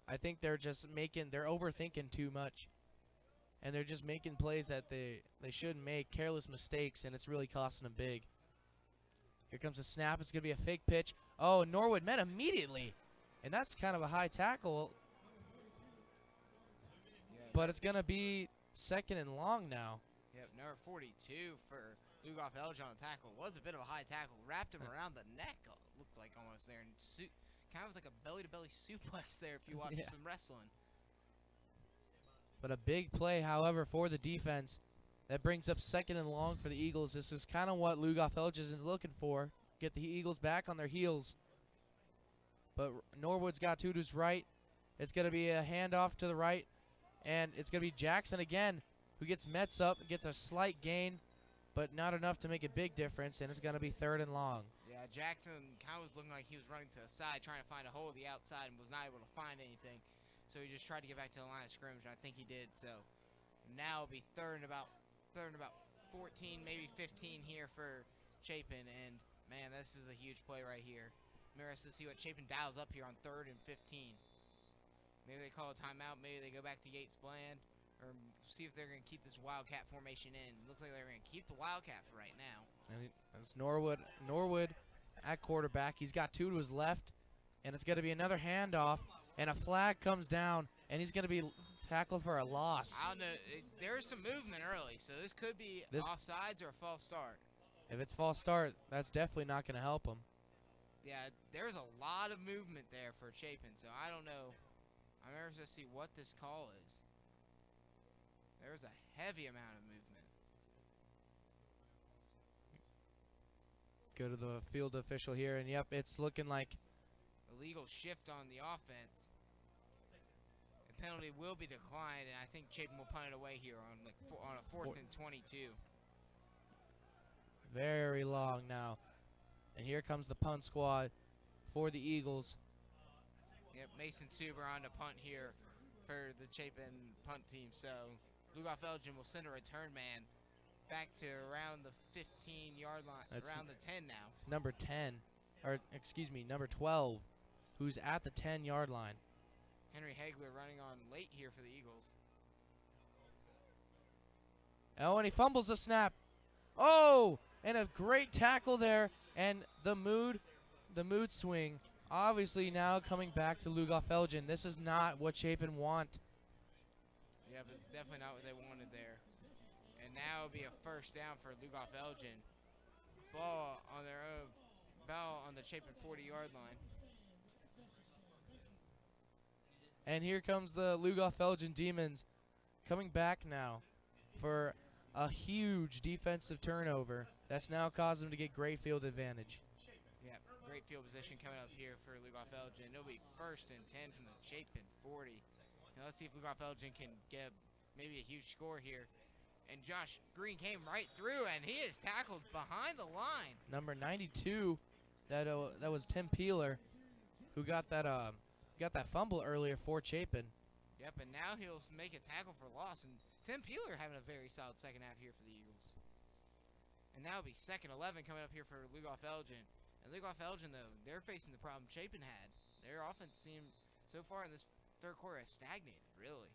I think they're just they're overthinking too much. And they're just making plays that they shouldn't make, careless mistakes, and it's really costing them big. Here comes the snap. It's going to be a fake pitch. Oh, Norwood met immediately. And that's kind of a high tackle.
Yeah,
but it's going to be 2nd and long now.
Yep, number 42 for Lugoff-Elgin on the tackle. Was a bit of a high tackle. Wrapped him around the neck, looked like almost there. And kind of like a belly-to-belly suplex there if you watch some wrestling.
But a big play, however, for the defense. That brings up 2nd and long for the Eagles. This is kind of what Lugoff-Elgin is looking for. Get the Eagles back on their heels. But Norwood's got to his right. It's going to be a handoff to the right. And it's going to be Jackson again, who gets Metz up, gets a slight gain, but not enough to make a big difference, and it's going to be 3rd and long.
Yeah, Jackson kind of was looking like he was running to the side, trying to find a hole to the outside, and was not able to find anything. So he just tried to get back to the line of scrimmage, and I think he did. So now it'll be third and about 14, maybe 15 here for Chapin, and man, this is a huge play right here. I'm interested to see what Chapin dials up here on 3rd and 15. Maybe they call a timeout. Maybe they go back to Yates Bland, or see if they're going to keep this Wildcat formation in. Looks like they're going to keep the Wildcat for right now.
And it's Norwood at quarterback. He's got 2 to his left, and it's going to be another handoff, and a flag comes down, and he's going to be tackled for a loss.
I don't know. There's some movement early, so this could be offsides or a false start.
If it's false start, that's definitely not going to help him.
Yeah, there's a lot of movement there for Chapin, so I don't know. I'm interested to see what this call is. There's a heavy amount of movement.
Go to the field official here, and yep, it's looking like
illegal shift on the offense. The penalty will be declined, and I think Chapin will punt it away here on a 4th and 22.
Very long now. And here comes the punt squad for the Eagles.
Yep, Mason Suber on the punt here for the Chapin punt team. So Lugoff-Elgin will send a return man back to around the 15-yard line, around the 10 now.
Number 10, or excuse me, number 12, who's at the 10-yard line.
Henry Hagler running on late here for the Eagles.
Oh, and he fumbles the snap. Oh, and a great tackle there, and the mood swing. Obviously now coming back to Lugoff-Elgin. This is not what Chapin want.
Yeah, but it's definitely not what they wanted there. And now it'll be a first down for Lugoff-Elgin. Ball on their own, ball on the Chapin 40-yard line.
And here comes the Lugoff-Elgin Demons coming back now for a huge defensive turnover. That's now caused them to get great field advantage.
Yeah, great field position coming up here for Lugoff-Elgin. It'll be 1st and 10 from the Chapin 40. Now let's see if Lugoff-Elgin can get maybe a huge score here. And Josh Green came right through, and he is tackled behind the line.
Number 92, that was Tim Peeler, who got that fumble earlier for Chapin.
Yep, and now he'll make a tackle for loss. And Tim Peeler having a very solid second half here for the Eagles. And now it'll be 2nd 11 coming up here for Lugoff-Elgin. And Lugoff-Elgin, though, they're facing the problem Chapin had. Their offense seemed, so far in this 3rd quarter, has stagnated, really.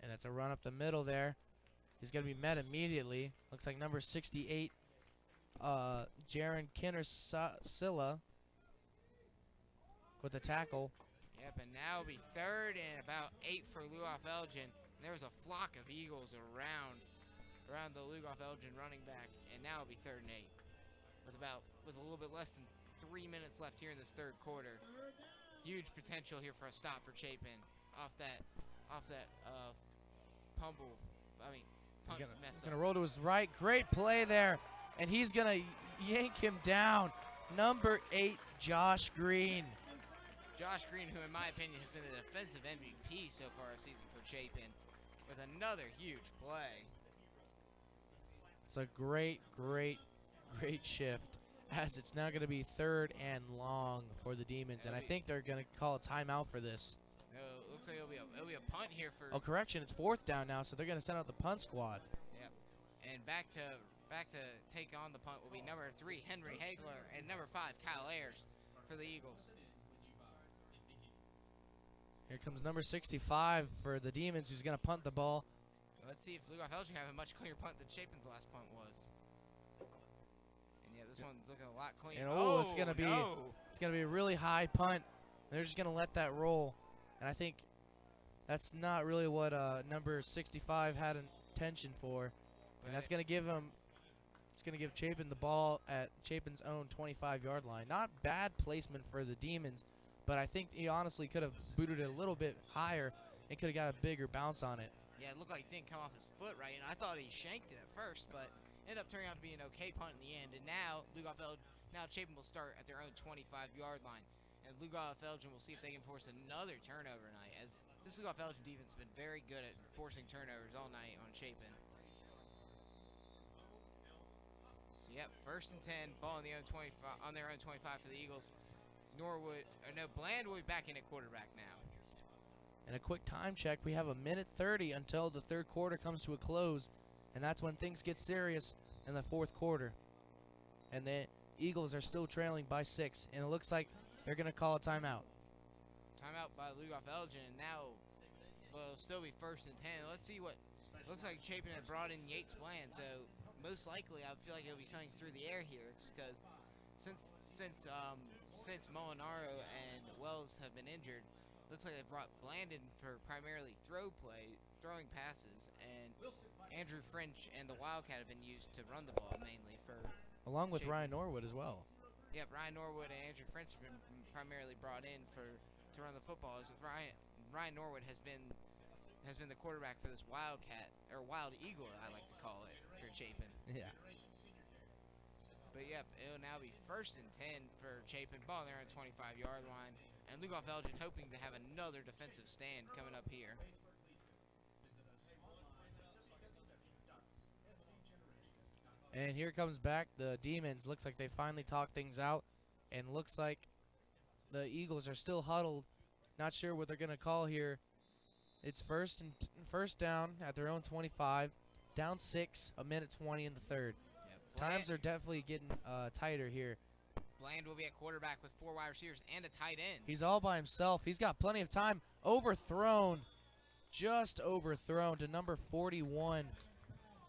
And that's a run up the middle there. He's going to be met immediately. Looks like number 68, Jaron Kinner-Silla with the tackle.
Yep, and now it'll be 3rd and about 8 for Lugoff-Elgin. And there was a flock of Eagles around around the Lugoff-Elgin running back, and now it'll be 3rd and 8 with a little bit less than 3 minutes left here in this 3rd quarter. Huge potential here for a stop for Chapin off that punt mess
He's
up.
gonna roll to his right. Great play there, and he's gonna yank him down. Number 8, Josh Green.
Josh Green, who in my opinion has been the defensive MVP so far this season for Chapin, with another huge play.
It's a great shift, as it's now going to be 3rd and long for the Demons, and I think they're going to call a timeout for this.
No, it looks like it'll be a punt here for.
Oh, correction! It's 4th down now, so they're going to send out the punt squad.
Yep, and back to take on the punt will be number 3 Henry Hagler and number 5 Kyle Ayers for the Eagles.
Here comes number 65 for the Demons, who's going to punt the ball.
Let's see if Lugoff-Elgin have a much cleaner punt than Chapin's last punt was. And yeah, this one's looking a lot cleaner.
And it's gonna be a really high punt. They're just gonna let that roll, and I think that's not really what number 65 had intention for. And that's gonna give him. It's gonna give Chapin the ball at Chapin's own 25-yard line. Not bad placement for the Demons, but I think he honestly could have booted it a little bit higher and could have got a bigger bounce on it.
Yeah, it looked like it didn't come off his foot right, and I thought he shanked it at first, but ended up turning out to be an okay punt in the end. And now Chapin will start at their own 25-yard line, and Lugoff-Elgin will see if they can force another turnover tonight, as this Lugoff-Elgin defense has been very good at forcing turnovers all night on Chapin. So yep, 1st and 10, ball on their own 25 for the Eagles. Bland will be back in at quarterback now.
And a quick time check, we have 1:30 until the 3rd quarter comes to a close, and that's when things get serious in the 4th quarter. And the Eagles are still trailing by 6, and it looks like they're going to call a timeout.
Timeout by Lugoff-Elgin, and now will still be 1st and 10. Let's see what looks like. Chapin had brought in Yates Bland, so most likely I feel like it'll be something through the air here, because since Molinaro and Wells have been injured, looks like they brought Bland in for primarily throwing passes, and Andrew French and the Wildcat have been used to run the ball mainly
along with
Chapin.
Ryan Norwood as well.
Yep, Ryan Norwood and Andrew French have been primarily brought in to run the football. As Ryan Norwood has been the quarterback for this Wildcat, or Wild Eagle, I like to call it, for Chapin.
Yeah.
But yep, it'll now be 1st and 10 for Chapin, ball on their own 25-yard line. And Lugoff-Elgin hoping to have another defensive stand coming up here.
And here comes back the Demons. Looks like they finally talked things out. And looks like the Eagles are still huddled. Not sure what they're going to call here. It's first down at their own 25. Down 6, 1:20 in the 3rd.
Yep,
Times are definitely getting tighter here.
Bland will be at quarterback with 4 wide receivers and a tight end.
He's all by himself. He's got plenty of time. Just overthrown to number 41.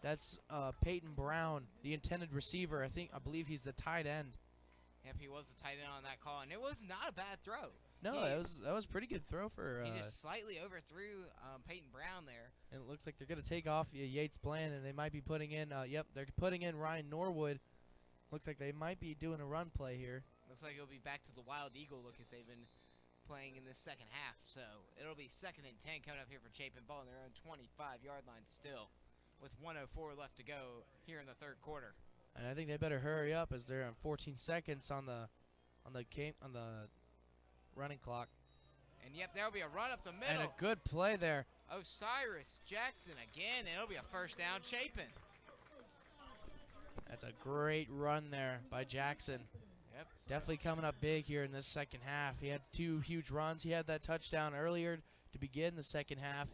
That's Peyton Brown, the intended receiver. I believe he's the tight end.
Yep, he was the tight end on that call, and it was not a bad throw.
No, that was a pretty good throw for.
He just slightly overthrew Peyton Brown there.
And it looks like they're going to take off Yates Bland, and they might be putting in. They're putting in Ryan Norwood. Looks like they might be doing a run play here.
Looks like it'll be back to the Wild Eagle look as they've been playing in this second half. So it'll be 2nd and 10 coming up here for Chapin, ball on their own 25-yard line still, with 1:04 left to go here in the 3rd quarter.
And I think they better hurry up as they're on 14 seconds on the running clock.
And yep, there'll be a run up the middle.
And a good play there.
Osiris Jackson again, and it'll be a 1st down Chapin.
That's a great run there by Jackson.
Yep.
Definitely coming up big here in this second half. He had 2 huge runs. He had that touchdown earlier to begin the second half.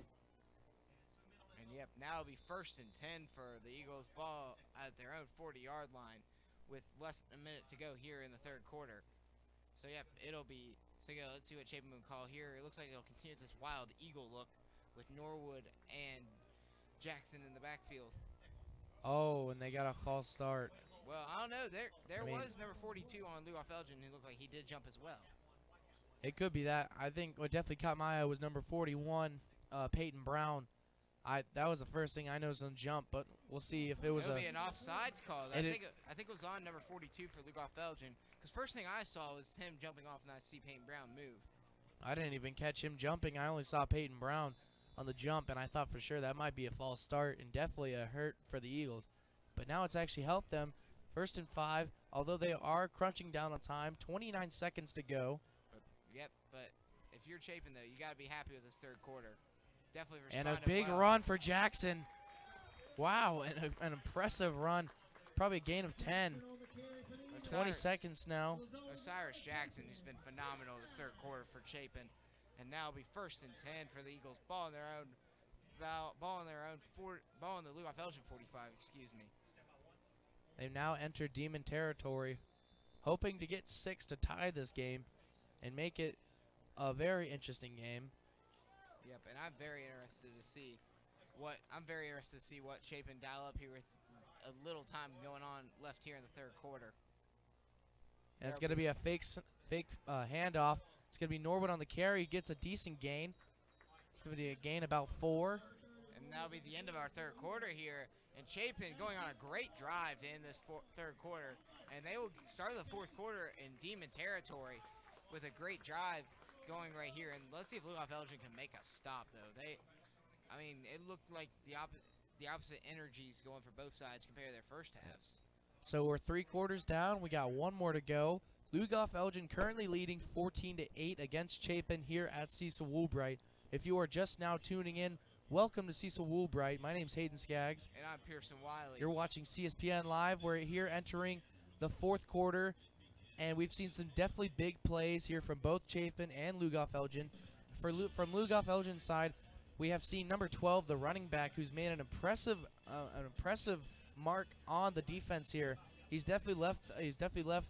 And yep, now it'll be 1st and 10 for the Eagles, ball at their own 40-yard line with less than a minute to go here in the 3rd quarter. So yep, let's see what Chapin will call here. It looks like they'll continue this Wild Eagle look with Norwood and Jackson in the backfield.
Oh, and they got a false start.
Well, I don't know. There was number 42 on Lugoff-Elgin who looked like he did jump as well.
It could be that. I think what definitely caught my eye was number 41, Peyton Brown. That was the first thing I noticed on jump, but we'll see if it was
It'll be an offsides call. I
And
think it was on number 42 for Lugoff-Elgin. Because first thing I saw was him jumping off and I see Peyton Brown move.
I didn't even catch him jumping. I only saw Peyton Brown on the jump, and I thought for sure that might be a false start and definitely a hurt for the Eagles. But now it's actually helped them. 1st and 5, although they are crunching down on time. 29 seconds to go.
But if you're Chapin, though, you got to be happy with this third quarter. Definitely
And
responded
a big
well.
run for Jackson. Wow, and an impressive run. Probably a gain of 10. 20 seconds now.
Osiris Jackson, who's been phenomenal this third quarter for Chapin. And now it'll be 1st and 10 for the Eagles. Ball in the Lugoff-Elgin 45, excuse me.
They've now entered Demon territory, hoping to get 6 to tie this game and make it a very interesting game.
Yep, and I'm very interested to see what Chapin dial up here with a little time going on left here in the third quarter.
And it's going to be a fake handoff. It's going to be Norwood on the carry. He gets a decent gain. It's going to be a gain about 4.
And that'll be the end of our third quarter here. And Chapin going on a great drive to end this third quarter. And they will start the fourth quarter in Demon territory with a great drive going right here. And let's see if Lugoff-Elgin can make a stop, though. It looked like the opposite energies going for both sides compared to their first halves.
So we're 3 quarters down. We got 1 more to go. Lugoff-Elgin currently leading 14-8 against Chapin here at Cecil Woolbright. If you are just now tuning in, welcome to Cecil Woolbright. My name's Hayden Skaggs.
And I'm Pearson Wiley.
You're watching CSPN Live. We're here entering the fourth quarter, and we've seen some definitely big plays here from both Chapin and Lugoff-Elgin. From Lugoff-Elgin's side, we have seen number 12, the running back, who's made an impressive mark on the defense here. He's definitely left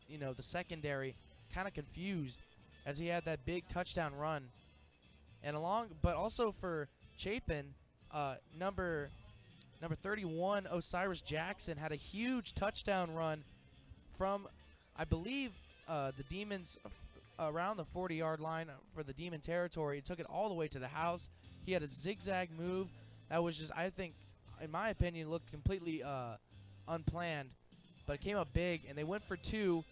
the secondary kind of confused as he had that big touchdown run. But also for Chapin, number 31, Osiris Jackson, had a huge touchdown run from, I believe, the Demons around the 40-yard line for the Demon territory. He took it all the way to the house. He had a zigzag move that was just, I think, in my opinion, looked completely unplanned. But it came up big, and they went for 2,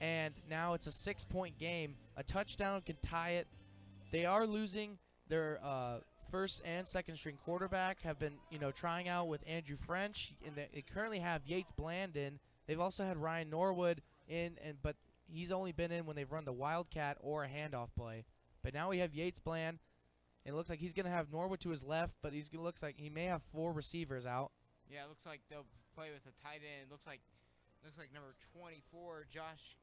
and now it's a 6-point game. A touchdown can tie it. They are losing their first and second string quarterback, have been trying out with Andrew French, and they currently have Yates Bland in. They've also had Ryan Norwood in, but he's only been in when they've run the Wildcat or a handoff play. But now we have Yates Bland, and it looks like he's going to have Norwood to his left, but looks like he may have 4 receivers out.
Yeah, it looks like they'll play with a tight end. Looks like number 24, Josh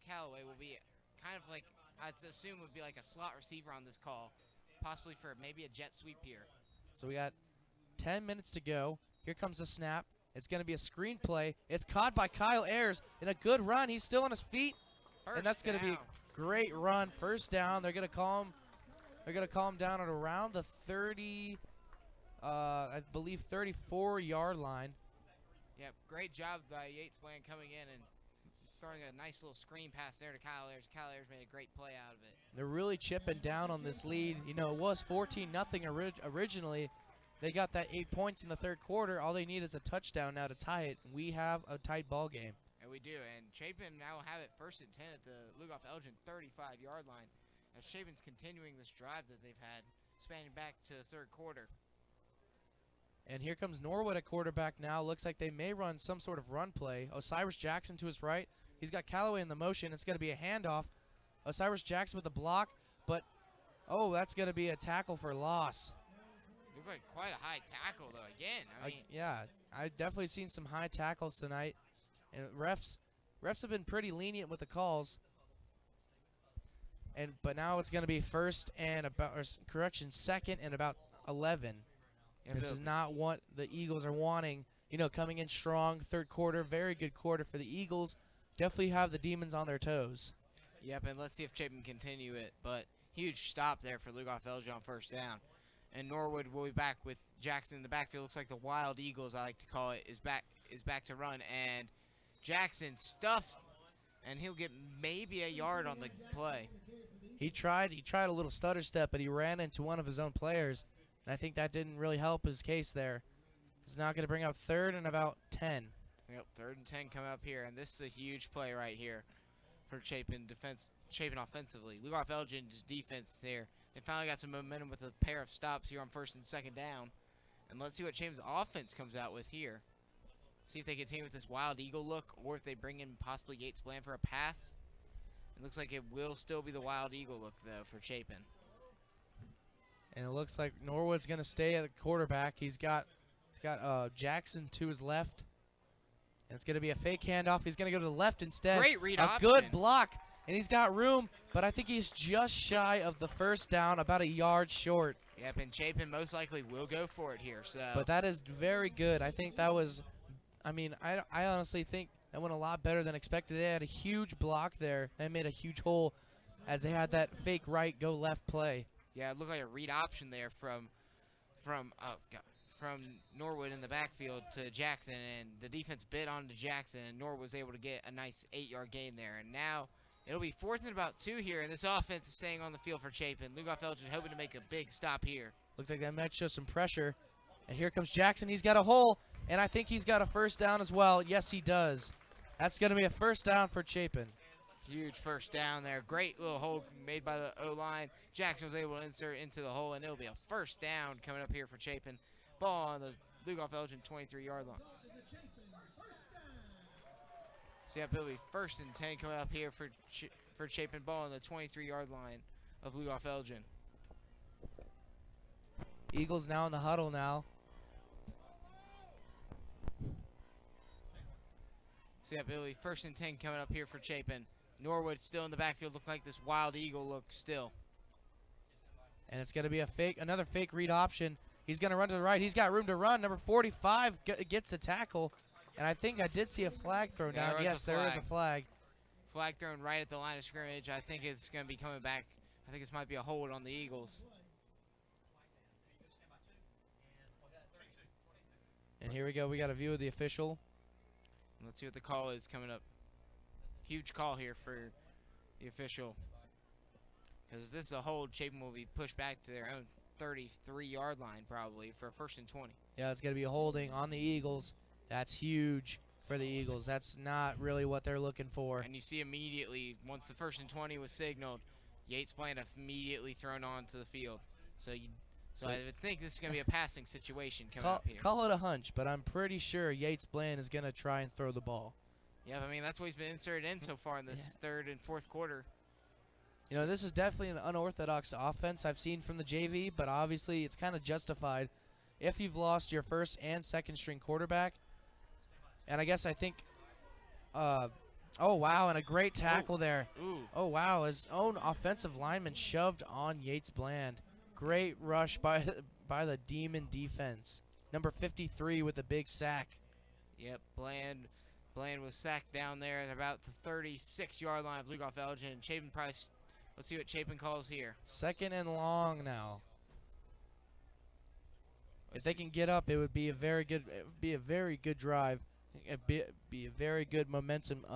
Calloway will be kind of like, I'd assume would be like a slot receiver on this call, possibly for maybe a jet sweep here.
So we got 10 minutes to go. Here comes the snap. It's going to be a screen play. It's caught by Kyle Ayers in a good run. He's still on his feet, and that's going to be a great run. First down. They're going to call him. They're going to calm down at around the 30, I believe 34-yard line.
Yep, great job by Yates Bland coming in and throwing a nice little screen pass there to Kyle Ayers. Kyle Ayers made a great play out of it.
They're really chipping down on this lead. It was 14-0 originally. They got that 8 points in the third quarter. All they need is a touchdown now to tie it. We have a tight ball game.
And we do. And Chapin now have it 1st and 10 at the Lugoff-Elgin 35-yard line, as Chapin's continuing this drive that they've had, spanning back to the third quarter.
And here comes Norwood at quarterback now. Looks like they may run some sort of run play. Osiris Jackson to his right. He's got Callaway in the motion. It's going to be a handoff. Osiris Jackson with the block, but, that's going to be a tackle for loss.
Looks like quite a high tackle, though, again.
Yeah, I've definitely seen some high tackles tonight. And refs have been pretty lenient with the calls. But now it's going to be second and about 11. This is not what the Eagles are wanting. Coming in strong, third quarter, very good quarter for the Eagles. Definitely have the Demons on their toes.
Yep, and let's see if Chapin continue it. But huge stop there for Lugoff-Elgin on first down. And Norwood will be back with Jackson in the backfield. Looks like the Wild Eagles, I like to call it, is back to run. And Jackson stuffed, and he'll get maybe a yard on the play.
He tried a little stutter step, but he ran into one of his own players. And I think that didn't really help his case there. He's now going to bring up 3rd and about 10.
Yep, 3rd and 10 coming up here, and this is a huge play right here for Chapin offensively. Lugoff-Elgin's defense there. They finally got some momentum with a pair of stops here on 1st and 2nd down. And let's see what Chapin's offense comes out with here. See if they continue with this wild eagle look, or if they bring in possibly Yates Bland for a pass. It looks like it will still be the wild eagle look, though, for Chapin.
And it looks like Norwood's going to stay at the quarterback. He's got Jackson to his left. And it's going to be a fake handoff. He's going to go to the left instead.
Great read
a
option.
Good block. And he's got room, but I think he's just shy of the 1st down, about a yard short.
Yep, and Chapin most likely will go for it here. So.
But that is very good. I think that was, I honestly think that went a lot better than expected. They had a huge block there. They made a huge hole as they had that fake right, go left play.
Yeah, it looked like a read option there from Norwood in the backfield to Jackson, and the defense bit onto Jackson, and Norwood was able to get a nice 8-yard gain there. And now it'll be 4th and about 2 here, and this offense is staying on the field for Chapin. Lugoff-Elgin hoping to make a big stop here.
Looks like that might show some pressure. And here comes Jackson. He's got a hole, and I think he's got a 1st down as well. Yes, he does. That's going to be a 1st down for Chapin.
Huge 1st down there. Great little hole made by the O-line. Jackson was able to insert into the hole, and it'll be a 1st down coming up here for Chapin. Ball on the Lugoff-Elgin 23-yard line. So, yeah, it'll be 1st and 10 coming up here for Chapin. Ball on the 23-yard line of Lugoff-Elgin.
Eagles now in the huddle now.
So, yeah, it'll be 1st and 10 coming up here for Chapin. Norwood still in the backfield, look like this wild eagle look still.
And it's going to be another fake read option. He's going to run to the right. He's got room to run. Number 45 gets the tackle. And I think I did see a flag thrown down. Yes, there is a flag.
Flag thrown right at the line of scrimmage. I think it's going to be coming back. I think this might be a hold on the Eagles.
And here we go. We got a view of the official.
Let's see what the call is coming up. Huge call here for the official. Because this is a hold, Chapin will be pushed back to their own 33-yard line probably for 1st and 20.
Yeah, it's going to be a holding on the Eagles. That's huge for the Eagles. That's not really what they're looking for.
And you see immediately, once the 1st and 20 was signaled, Yates Bland immediately thrown onto the field. So I would think this is going to be a passing situation coming up here.
Call it a hunch, but I'm pretty sure Yates Bland is going to try and throw the ball.
Yeah, I mean, that's what he's been inserted in so far in this 3rd and 4th quarter.
You know, this is definitely an unorthodox offense I've seen from the JV, but obviously it's kind of justified if you've lost your 1st and 2nd string quarterback. And I think, oh, wow, and a great tackle there.
Ooh.
Oh, wow, his own offensive lineman shoved on Yates Bland. Great rush by the Demon defense. Number 53 with a big sack.
Yep, Bland was sacked down there at about the 36-yard line of Lugoff-Elgin. Chapin probably, let's see what Chapin calls here.
2nd and long now. If they can get up, it would be a very good. It would be a very good drive. It'd be a very good momentum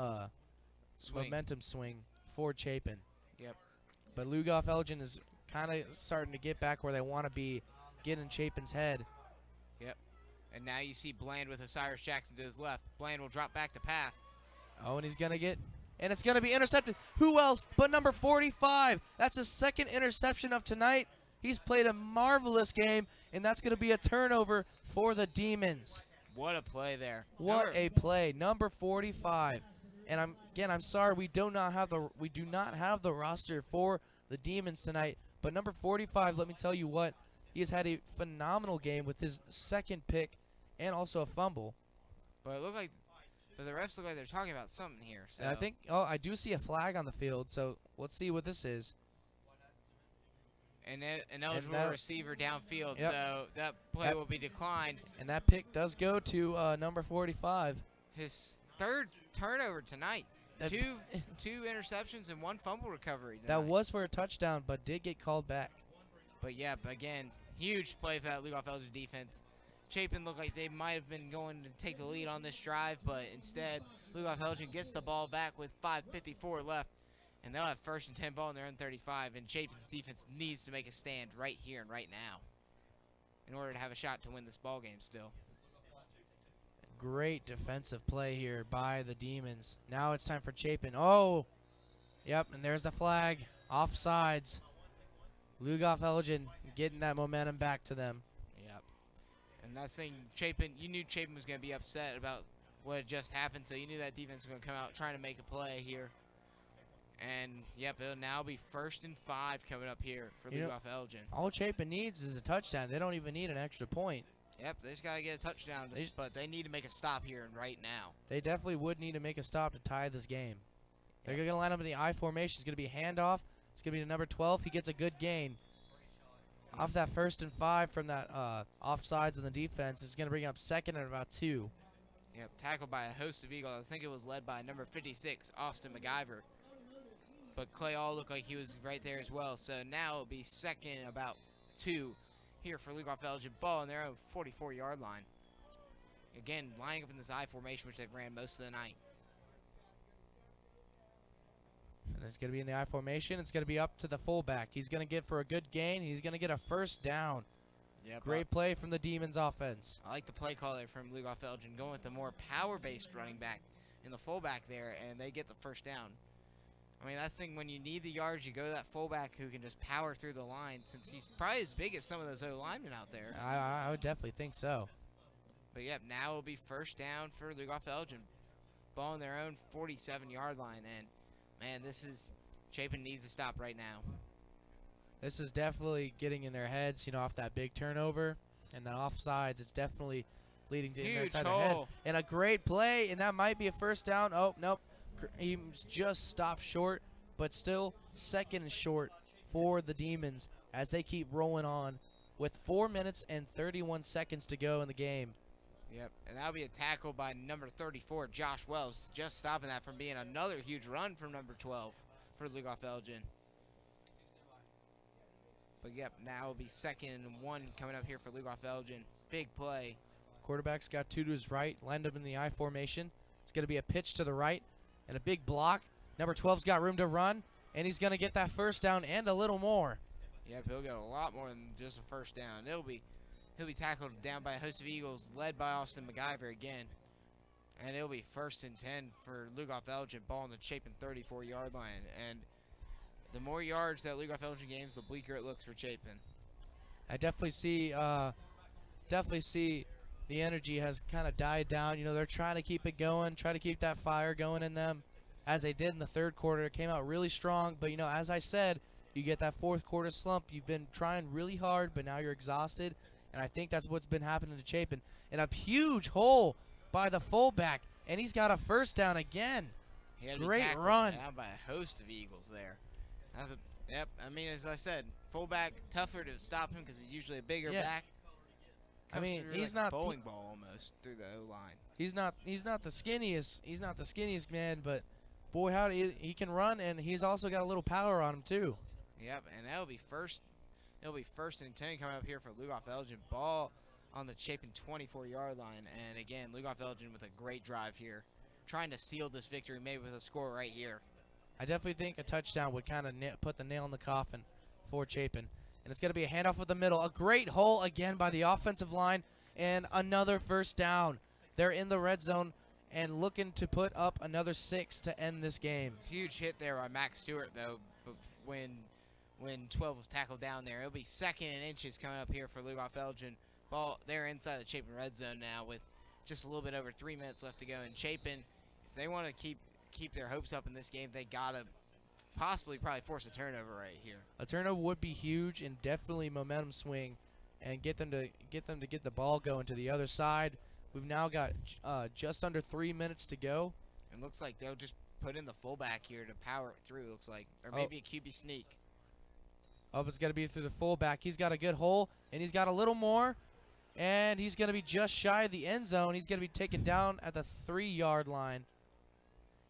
swing for Chapin.
Yep.
But Lugoff-Elgin is kind of starting to get back where they want to be, get in Chapin's head.
Yep. And now you see Bland with Osiris Jackson to his left. Bland will drop back to pass.
Oh, and he's going to get, and it's going to be intercepted. Who else but number 45? That's his 2nd interception of tonight. He's played a marvelous game, and that's going to be a turnover for the Demons.
What a play there.
What a play. Number 45. And I'm sorry we do not have the roster for the Demons tonight, but number 45, let me tell you what, he has had a phenomenal game with his 2nd pick and also a fumble.
But the refs look like they're talking about something here. So.
And I think, I do see a flag on the field, so let's see what this is.
An eligible receiver downfield,
yep.
So that play will be declined.
And that pick does go to number 45.
His 3rd turnover tonight. Two interceptions and 1 fumble recovery tonight.
That was for a touchdown, but did get called back.
But, yeah, again, huge play for that Lugoff-Elgin defense. Chapin looked like they might have been going to take the lead on this drive, but instead Lugoff-Elgin gets the ball back with 5:54 left. And they'll have 1st and 10 ball in their own 35, and Chapin's defense needs to make a stand right here and right now. in order to have a shot to win this ball game still.
Great defensive play here by the Demons. Now it's time for Chapin. Oh, yep, and there's the flag. Offsides. Lugoff-Elgin getting that momentum back to them.
Yep. And that thing, Chapin, you knew Chapin was going to be upset about what had just happened, so you knew that defense was going to come out trying to make a play here. And, yep, it'll now be 1st and 5 coming up here for Lugoff-Elgin.
All Chapin needs is a touchdown. They don't even need an extra point.
Yep, they just got to get a touchdown, but they need to make a stop here and right now.
They definitely would need to make a stop to tie this game. They're going to line up in the I formation. It's going to be a handoff. It's going to be to number 12. He gets a good gain. Off that 1st and 5 from that offsides in the defense, it's going to bring up 2nd and about 2.
Yep, tackled by a host of Eagles. I think it was led by number 56, Austin McIver. But Clay all looked like he was right there as well. So now it'll be 2nd and about 2 here for Lugoff-Elgin. Ball on their own 44-yard line. Again, lining up in this I formation, which they've ran most of the night.
And it's going to be in the I formation. It's going to be up to the fullback. He's going to get for a good gain. He's going to get a 1st down.
Yep,
Great play from the Demons offense.
I like the play call there from Lugoff-Elgin, going with the more power-based running back in the fullback there, and they get the 1st down. I mean, that's the thing, when you need the yards, you go to that fullback who can just power through the line, since he's probably as big as some of those O-linemen out there.
I would definitely think so.
But, yep, now it'll be 1st down for Lugoff-Elgin. Ball on their own 47-yard line, and, man, Chapin needs to stop right now.
This is definitely getting in their heads, off that big turnover. And then offsides, it's definitely leading to
Huge
inside their head. And a great play, and that might be a 1st down. Oh, nope. He just stopped short, but still 2nd and short for the Demons as they keep rolling on with 4 minutes and 31 seconds to go in the game.
Yep, and that'll be a tackle by number 34, Josh Wells, just stopping that from being another huge run from number 12 for Lugoff-Elgin. But, yep, now it'll be 2nd and 1 coming up here for Lugoff-Elgin. Big play.
Quarterback's got 2 to his right, lined up in the I formation. It's going to be a pitch to the right and a big block. Number 12's got room to run, and he's going to get that 1st down and a little more.
Yep, he'll get a lot more than just a 1st down. He'll be tackled down by a host of Eagles, led by Austin McIver again. And it'll be 1st and 10 for Lugoff-Elgin, ball on the Chapin 34-yard line. And the more yards that Lugoff-Elgin gains, the bleaker it looks for Chapin.
I definitely see the energy has kind of died down. They're trying to keep it going, try to keep that fire going in them, as they did in the 3rd quarter. It came out really strong, but as I said, you get that 4th quarter slump. You've been trying really hard, but now you're exhausted, and I think that's what's been happening to Chapin. And a huge hole by the fullback, and he's got a 1st down again. Great run.
Down by a host of Eagles there. Yep, I mean, as I said, fullback tougher to stop him because he's usually a bigger back.
I mean, he's
like
not
a bowling ball almost through the O-line.
He's not the skinniest. He's not the skinniest man, but boy, howdy, he can run, and he's also got a little power on him too.
Yep, and that'll be 1st. It'll be 1st and 10 coming up here for Lugoff-Elgin. Ball on the Chapin 24-yard line, and again, Lugoff-Elgin with a great drive here, trying to seal this victory, maybe with a score right here.
I definitely think a touchdown would kind of put the nail in the coffin for Chapin. And it's going to be a handoff with the middle. A great hole again by the offensive line. And another 1st down. They're in the red zone and looking to put up another 6 to end this game.
Huge hit there by Max Stewart, though, when 12 was tackled down there. It'll be 2nd and inches coming up here for Lugoff-Elgin. Ball, they're inside the Chapin red zone now with just a little bit over 3 minutes left to go. And Chapin, if they want to keep their hopes up in this game, they got to probably force a turnover right here.
A turnover would be huge and definitely momentum swing, and get them to get the ball going to the other side. We've now got just under 3 minutes to go.
It looks like they'll just put in the fullback here to power it through. Looks like, or maybe a QB sneak.
Oh, it's going to be through the fullback. He's got a good hole, and he's got a little more, and he's going to be just shy of the end zone. He's going to be taken down at the 3-yard line,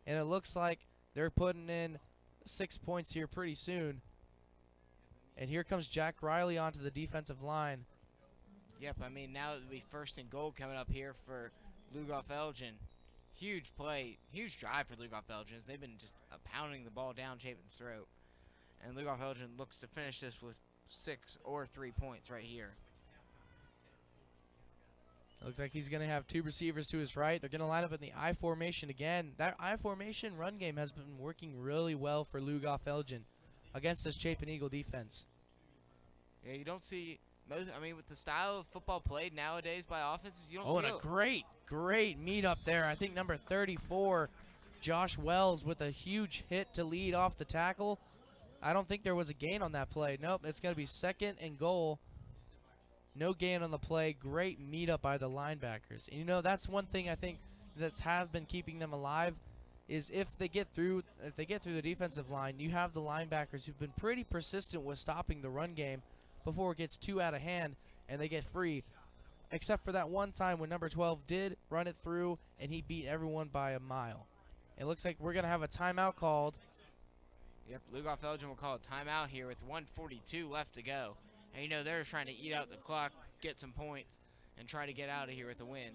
and it looks like they're putting in 6 points here pretty soon. And here comes Jack Riley onto the defensive line.
Yep, I mean, now it'll be 1st and goal coming up here for Lugoff-Elgin. Huge play, huge drive for Lugoff-Elgin. They've been just pounding the ball down Chapin's throat. And Lugoff-Elgin looks to finish this with 6 or 3 points right here.
Looks like he's going to have 2 receivers to his right. They're going to line up in the I formation again. That I formation run game has been working really well for Lugoff-Elgin against this Chapin Eagle defense.
Yeah, you don't see most. I mean, with the style of football played nowadays by offenses, you don't
Oh,
see.
and a great meet up there. I think number 34, Josh Wells, with a huge hit to lead off the tackle. I don't think there was a gain on that play. Nope, it's going to be 2nd and goal. No gain on the play. Great meetup by the linebackers. And, you know, that's one thing I think that's have been keeping them alive is if they get through the defensive line, you have the linebackers who've been pretty persistent with stopping the run game before it gets too out of hand and they get free. Except for that one time when number 12 did run it through and he beat everyone by a mile. It looks like we're going to have a timeout called.
Yep, Lugoff-Elgin will call a timeout here with 1:42 left to go. And you know they're trying to eat out the clock, get some points, and try to get out of here with a win.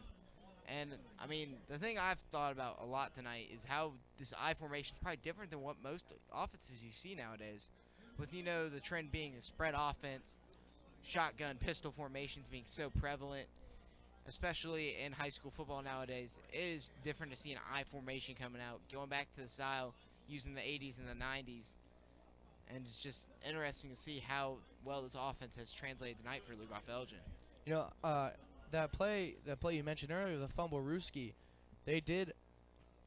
And, I mean, the thing I've thought about a lot tonight is how this I formation is probably different than what most offenses you see nowadays. With, you know, the trend being a spread offense, shotgun, pistol formations being so prevalent, especially in high school football nowadays. It is different to see an I formation coming out, going back to the style using the 80s and the 90s. And it's just interesting to see how well this offense has translated tonight for Lugoff-Elgin.
You know, that play you mentioned earlier, the fumble Ruski, they did,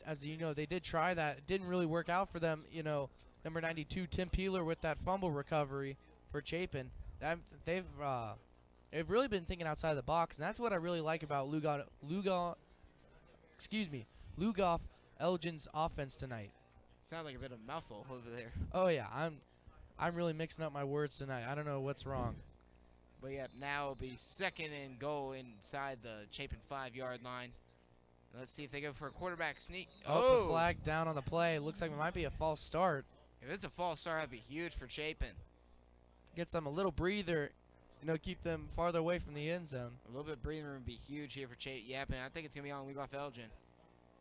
as you know, they did try that. It didn't really work out for them. You know, number 92, Tim Peeler, with that fumble recovery for Chapin. They've really been thinking outside the box, and that's what I really like about Lugoff-Elgin's offense tonight.
Sounds like a bit of a mouthful over there.
Oh yeah, I'm really mixing up my words tonight. I don't know what's wrong.
But yeah, now it'll be 2nd and goal inside the Chapin 5-yard line. Let's see if they go for a quarterback sneak.
Oh, the flag down on the play. Looks like it might be a false start.
If it's a false start, that'd be huge for Chapin.
Gets them a little breather, you know, keep them farther away from the end zone.
A little bit of breathing room would be huge here for Chapin. Yep, and I think it's going to be on Lugoff-Elgin.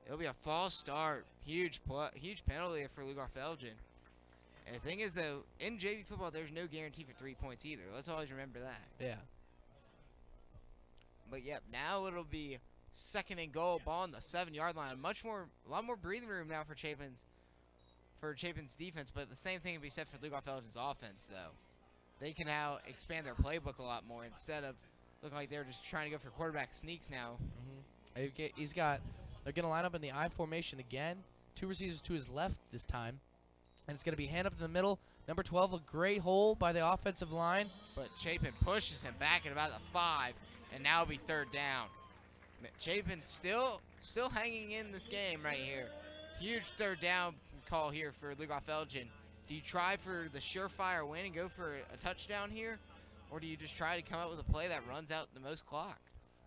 It'll be a false start. Huge penalty for Lugoff-Elgin. And the thing is, though, in JV football, there's no guarantee for 3 points either. Let's always remember that.
Yeah.
But, yep, now it'll be 2nd and goal, ball on the 7-yard line. A lot more breathing room now for Chapin's defense. But the same thing can be said for Lugoff-Elgin's offense, though. They can now expand their playbook a lot more instead of looking like they're just trying to go for quarterback sneaks now.
They're going to line up in the I formation again. 2 receivers to his left this time. And it's going to be hand up in the middle. Number 12, a great hole by the offensive line.
But Chapin pushes him back at about the 5, and now it'll be 3rd down. Chapin still hanging in this game right here. Huge 3rd down call here for Lugoff-Elgin. Do you try for the surefire win and go for a touchdown here? Or do you just try to come up with a play that runs out the most clock?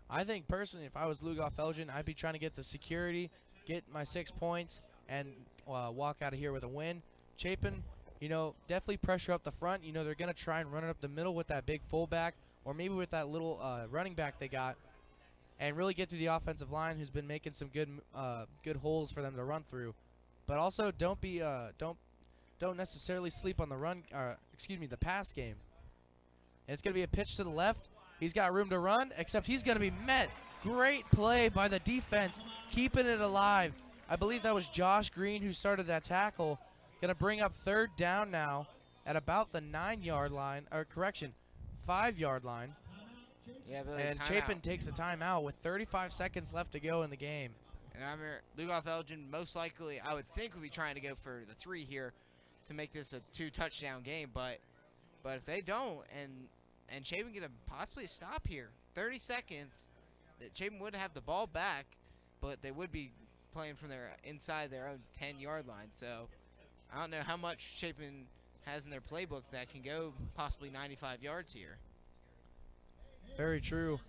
I think personally, if I was Lugoff-Elgin, I'd be trying to get the security, get my 6 points, and walk out of here with a win. Chapin, you know, definitely pressure up the front. You know, they're going to try and run it up the middle with that big fullback, or maybe with that little running back they got, and really get through the offensive line, who's been making some good holes for them to run through. But also, don't necessarily sleep on the pass game. And it's going to be a pitch to the left. He's got room to run, except he's going to be met. Great play by the defense, keeping it alive. I believe that was Josh Green who started that tackle. Going to bring up 3rd down now at about the 9-yard line, or correction, 5-yard line.
Yeah,
and Chapin takes a timeout with 35 seconds left to go in the game.
And I'm here, Lugoff-Elgin most likely, I would think, would be trying to go for the 3 here to make this a 2-touchdown game. But if they don't, and Chapin get possibly a stop here, 30 seconds, that Chapin would have the ball back, but they would be playing from inside their own 10-yard line. So I don't know how much Chapin has in their playbook that can go possibly 95 yards here.
Very true.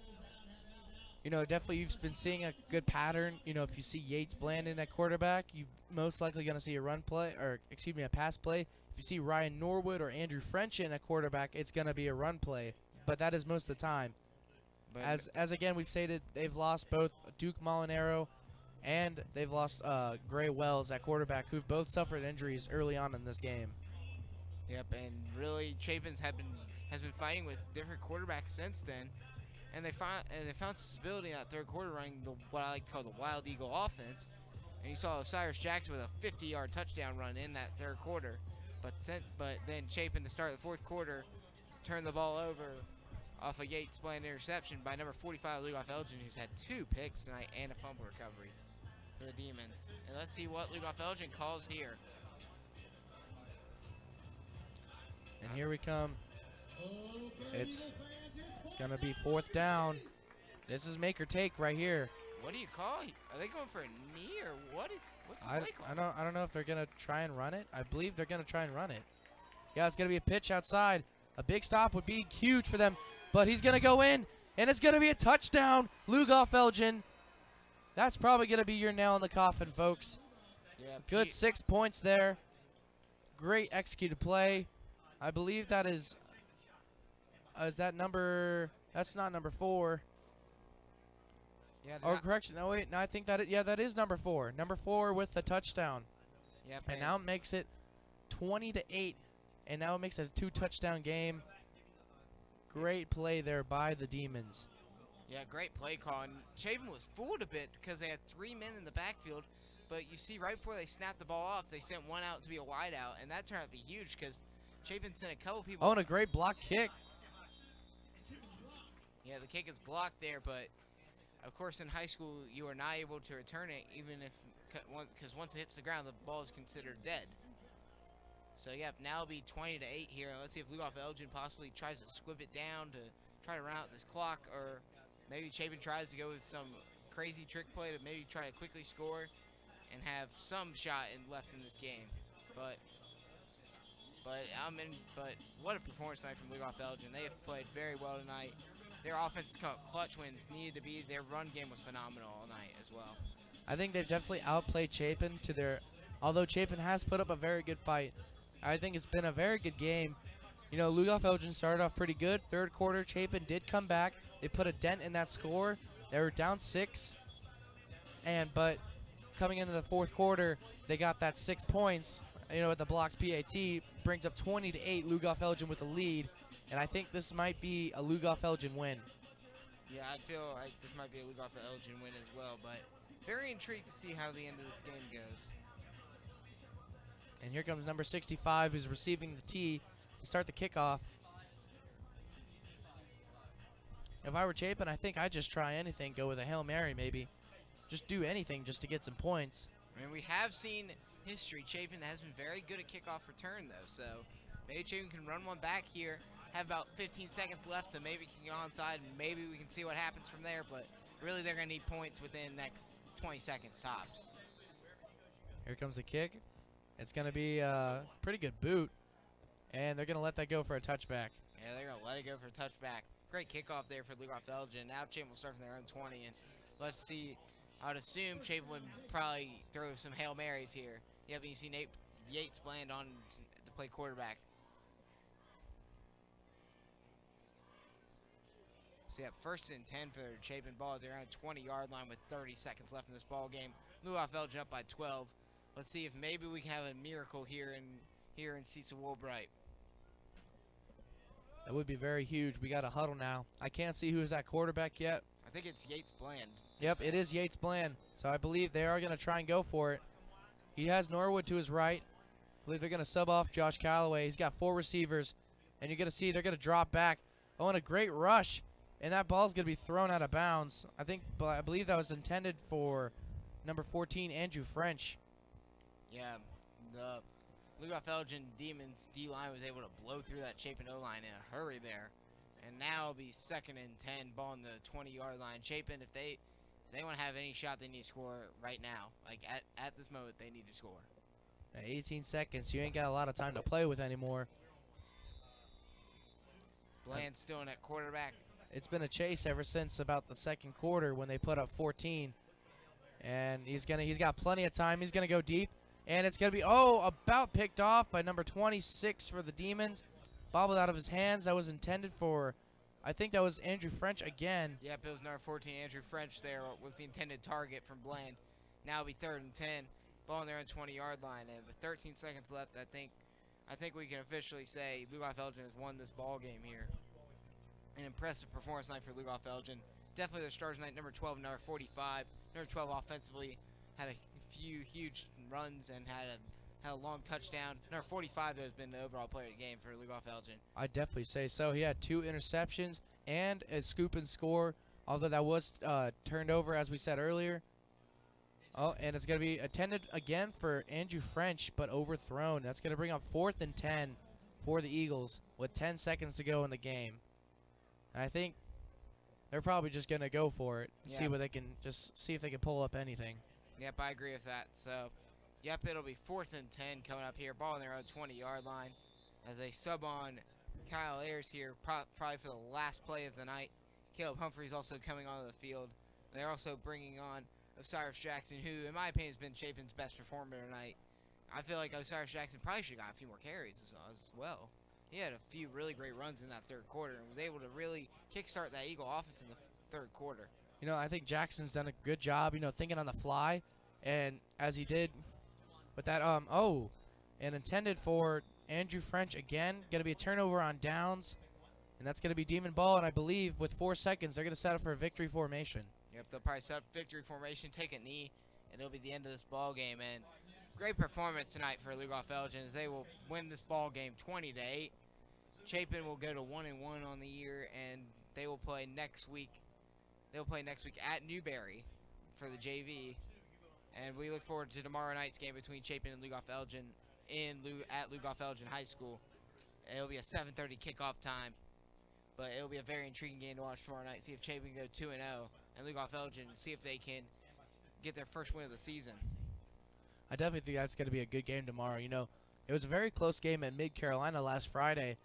You know, definitely you've been seeing a good pattern. You know, if you see Yates Blandon at quarterback, you're most likely going to see a pass play. If you see Ryan Norwood or Andrew French in at quarterback, it's going to be a run play. But that is most of the time. But as again, we've stated, they've lost both Duke Molinaro and they've lost Gray Wells at quarterback, who've both suffered injuries early on in this game.
Yep, and really Chapin's has been fighting with different quarterbacks since then. and they found some stability in that third quarter running what I like to call the Wild Eagle offense. And you saw Cyrus Jackson with a 50-yard touchdown run in that third quarter. But then Chapin to start the fourth quarter turned the ball over off a Yates Bland interception by number 45 Lugoff-Elgin, who's had 2 picks tonight and a fumble recovery for the Demons. And let's see what Lugoff-Elgin calls here.
And here we come. It's going to be 4th down. This is make or take right here.
What do you call? Are they going for a knee or what's the play call?
I don't know if they're going to try and run it. I believe they're going to try and run it. Yeah, it's going to be a pitch outside. A big stop would be huge for them, but he's going to go in, and it's going to be a touchdown. Lugoff-Elgin. That's probably going to be your nail in the coffin, folks.
Yeah,
good 6 points there. Great executed play. I believe that is that number? That's not number 4.
Yeah.
Oh, correction. No, wait. No, I think that is number 4. Number 4 with the touchdown.
Yep.
And now it makes it 20-8, and now it makes it a 2-touchdown game. Great play there by the Demons.
Yeah, great play call. And Chapin was fooled a bit because they had 3 men in the backfield. But you see, right before they snapped the ball off, they sent one out to be a wide out, and that turned out to be huge because Chapin sent a couple people.
Oh, and a great block kick.
Yeah, the kick is blocked there, but of course in high school you are not able to return it, even if because once it hits the ground, the ball is considered dead. So yeah, now it'll be 20-8 here. Let's see if Lugoff-Elgin possibly tries to squib it down to try to run out this clock, or maybe Chapin tries to go with some crazy trick play to maybe try to quickly score and have some shot left in this game. But what a performance tonight from Lugoff-Elgin. They have played very well tonight. Their offense clutch wins needed to be. Their run game was phenomenal all night as well.
I think they've definitely outplayed Chapin to their. Although Chapin has put up a very good fight, I think it's been a very good game. You know, Lugoff-Elgin started off pretty good. Third quarter, Chapin did come back. They put a dent in that score. They were down 6, but coming into the fourth quarter, they got that 6 points. You know, with the blocked PAT, brings up 20-8. Lugoff-Elgin with the lead, and I think this might be a Lugoff-Elgin win.
Yeah, I feel like this might be a Lugoff-Elgin win as well, but very intrigued to see how the end of this game goes.
And here comes number 65, who's receiving the tee to start the kickoff. If I were Chapin, I think I'd just try anything, go with a Hail Mary maybe. Just do anything just to get some points.
I mean, we have seen history. Chapin has been very good at kickoff return, though, so maybe Chapin can run one back here, have about 15 seconds left, and maybe can get onside, and maybe we can see what happens from there, but really they're going to need points within the next 20 seconds tops.
Here comes the kick. It's going to be a pretty good boot, and they're going to let that go for a touchback.
Yeah, they're going to let it go for a touchback. Great kickoff there for Lugoff-Elgin. Now Chapin will start from their own 20, and let's see. I would assume Chapin would probably throw some Hail Marys here. Yep, and you see Nate Yates Bland on to play quarterback. So yeah, 1st and 10 for Chapin ball at their own 20-yard line with 30 seconds left in this ball game. Lugoff-Elgin up by 12. Let's see if maybe we can have a miracle here in Cecil Woolbright.
That would be very huge. We got a huddle now. I can't see who is at quarterback yet.
I think it's Yates Bland.
Yep, it is Yates Bland. So I believe they are going to try and go for it. He has Norwood to his right. I believe they're going to sub off Josh Calloway. He's got 4 receivers. And you're going to see they're going to drop back. Oh, and a great rush. And that ball's going to be thrown out of bounds. I believe that was intended for number 14, Andrew French.
Yeah, the Lugoff-Elgin Demons D-line was able to blow through that Chapin O-line in a hurry there. And now it'll be 2nd and 10, ball on the 20-yard line. Chapin, if they want to have any shot, they need to score right now. Like, at this moment, they need to score.
18 seconds. You ain't got a lot of time to play with anymore.
Bland's still in at quarterback.
It's been a chase ever since about the second quarter when they put up 14. And he's got plenty of time. He's going to go deep. And it's going to be, about picked off by number 26 for the Demons. Bobbled out of his hands. That was intended for, I think that was Andrew French again.
Yep, it was number 14, Andrew French there was the intended target from Bland. Now it'll be 3rd and 10. Ball on their own 20-yard line. And with 13 seconds left, I think we can officially say Lugoff-Elgin has won this ball game here. An impressive performance night for Lugoff-Elgin. Definitely their stars night, number 12 and number 45. Number 12 offensively had a few huge runs and had a long touchdown. Number 45 though has been the overall player of the game for Lugoff-Elgin.
I'd definitely say so. He had 2 interceptions and a scoop and score, although that was turned over, as we said earlier. Oh, and it's going to be attended again for Andrew French, but overthrown. That's going to bring up 4th and 10 for the Eagles with 10 seconds to go in the game. And I think they're probably just going to go for it and see what they can, just see if they can pull up anything.
Yep, I agree with that. So, yep, it'll be 4th and 10 coming up here. Ball on their own 20-yard line as they sub on Kyle Ayers here, probably for the last play of the night. Caleb Humphrey's also coming onto the field. They're also bringing on Osiris Jackson, who, in my opinion, has been Chapin's best performer tonight. I feel like Osiris Jackson probably should have got a few more carries as well. He had a few really great runs in that third quarter and was able to really kickstart that Eagle offense in the third quarter.
You know, I think Jackson's done a good job, you know, thinking on the fly, and as he did with that, and intended for Andrew French again, going to be a turnover on downs, and that's going to be Demon Ball, and I believe with 4 seconds, they're going to set up for a victory formation.
Yep, they'll probably set up victory formation, take a knee, and it'll be the end of this ball game. And great performance tonight for Lugoff-Elgin as they will win this ball game 20-8. Chapin will go to 1-1 on the year, and they will play next week. They'll play next week at Newberry for the JV, and we look forward to tomorrow night's game between Chapin and Lugoff-Elgin at Lugoff-Elgin High School. It'll be a 7:30 kickoff time, but it'll be a very intriguing game to watch tomorrow night. See if Chapin can go 2-0. And Lugoff-Elgin, see if they can get their first win of the season.
I definitely think that's going to be a good game tomorrow. You know, it was a very close game at Mid-Carolina last Friday.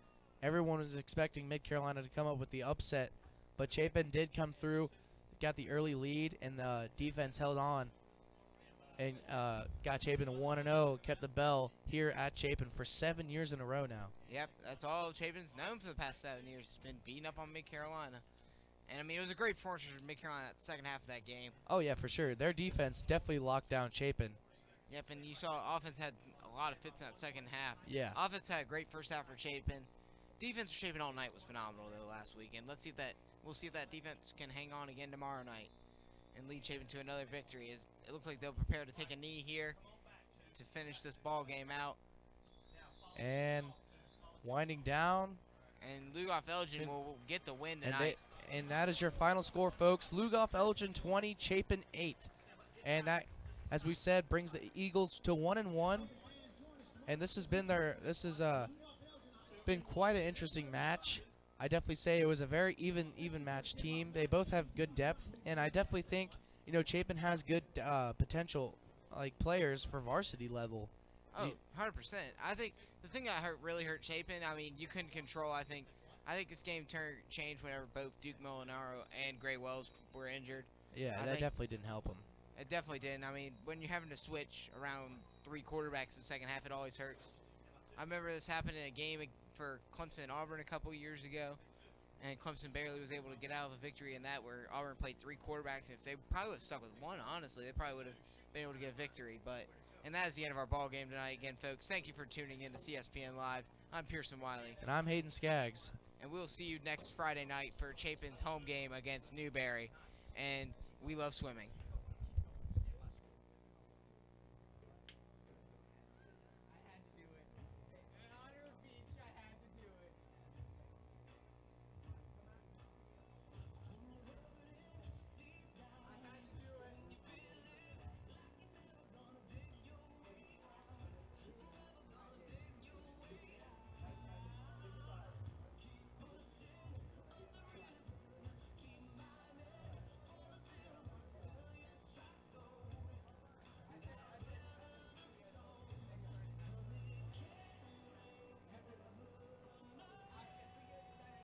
Everyone was expecting Mid-Carolina to come up with the upset, but Chapin did come through, got the early lead, and the defense held on and got Chapin to 1-0, kept the bell here at Chapin for 7 years in a row now.
Yep, that's all Chapin's known for the past 7 years. He's been beating up on Mid-Carolina. And, I mean, it was a great performance for Mid-Carolina that second half of that game.
Oh, yeah, for sure. Their defense definitely locked down Chapin.
Yep, and you saw offense had a lot of fits in that second half.
Yeah.
Offense had a great first half for Chapin. Defense for Chapin all night was phenomenal, though, last weekend. We'll see if that defense can hang on again tomorrow night and lead Chapin to another victory. As it looks like they'll prepare to take a knee here to finish this ball game out.
And winding down.
And Lugoff-Elgin will get the win tonight.
And that is your final score, folks. Lugoff-Elgin 20, Chapin 8. And that, as we said, brings the Eagles to 1-1. And this has been been quite an interesting match. I definitely say it was a very even match team. They both have good depth, and I definitely think, you know, Chapin has good potential, like, players for varsity level.
Oh, 100%. I think the thing that really hurt Chapin, I mean, you couldn't control, I think this game changed whenever both Duke Molinaro and Gray Wells were injured.
Yeah, that definitely didn't help them.
It definitely didn't. I mean, when you're having to switch around 3 quarterbacks in the second half, it always hurts. I remember this happened in a game for Clemson and Auburn a couple years ago, and Clemson barely was able to get out of a victory in that, where Auburn played 3 quarterbacks. If they probably would have stuck with one, honestly, they probably would have been able to get a victory. And that is the end of our ball game tonight. Again, folks, thank you for tuning in to CSPN Live. I'm Pearson Wiley.
And I'm Hayden Skaggs.
And we'll see you next Friday night for Chapin's home game against Newberry. And we love swimming.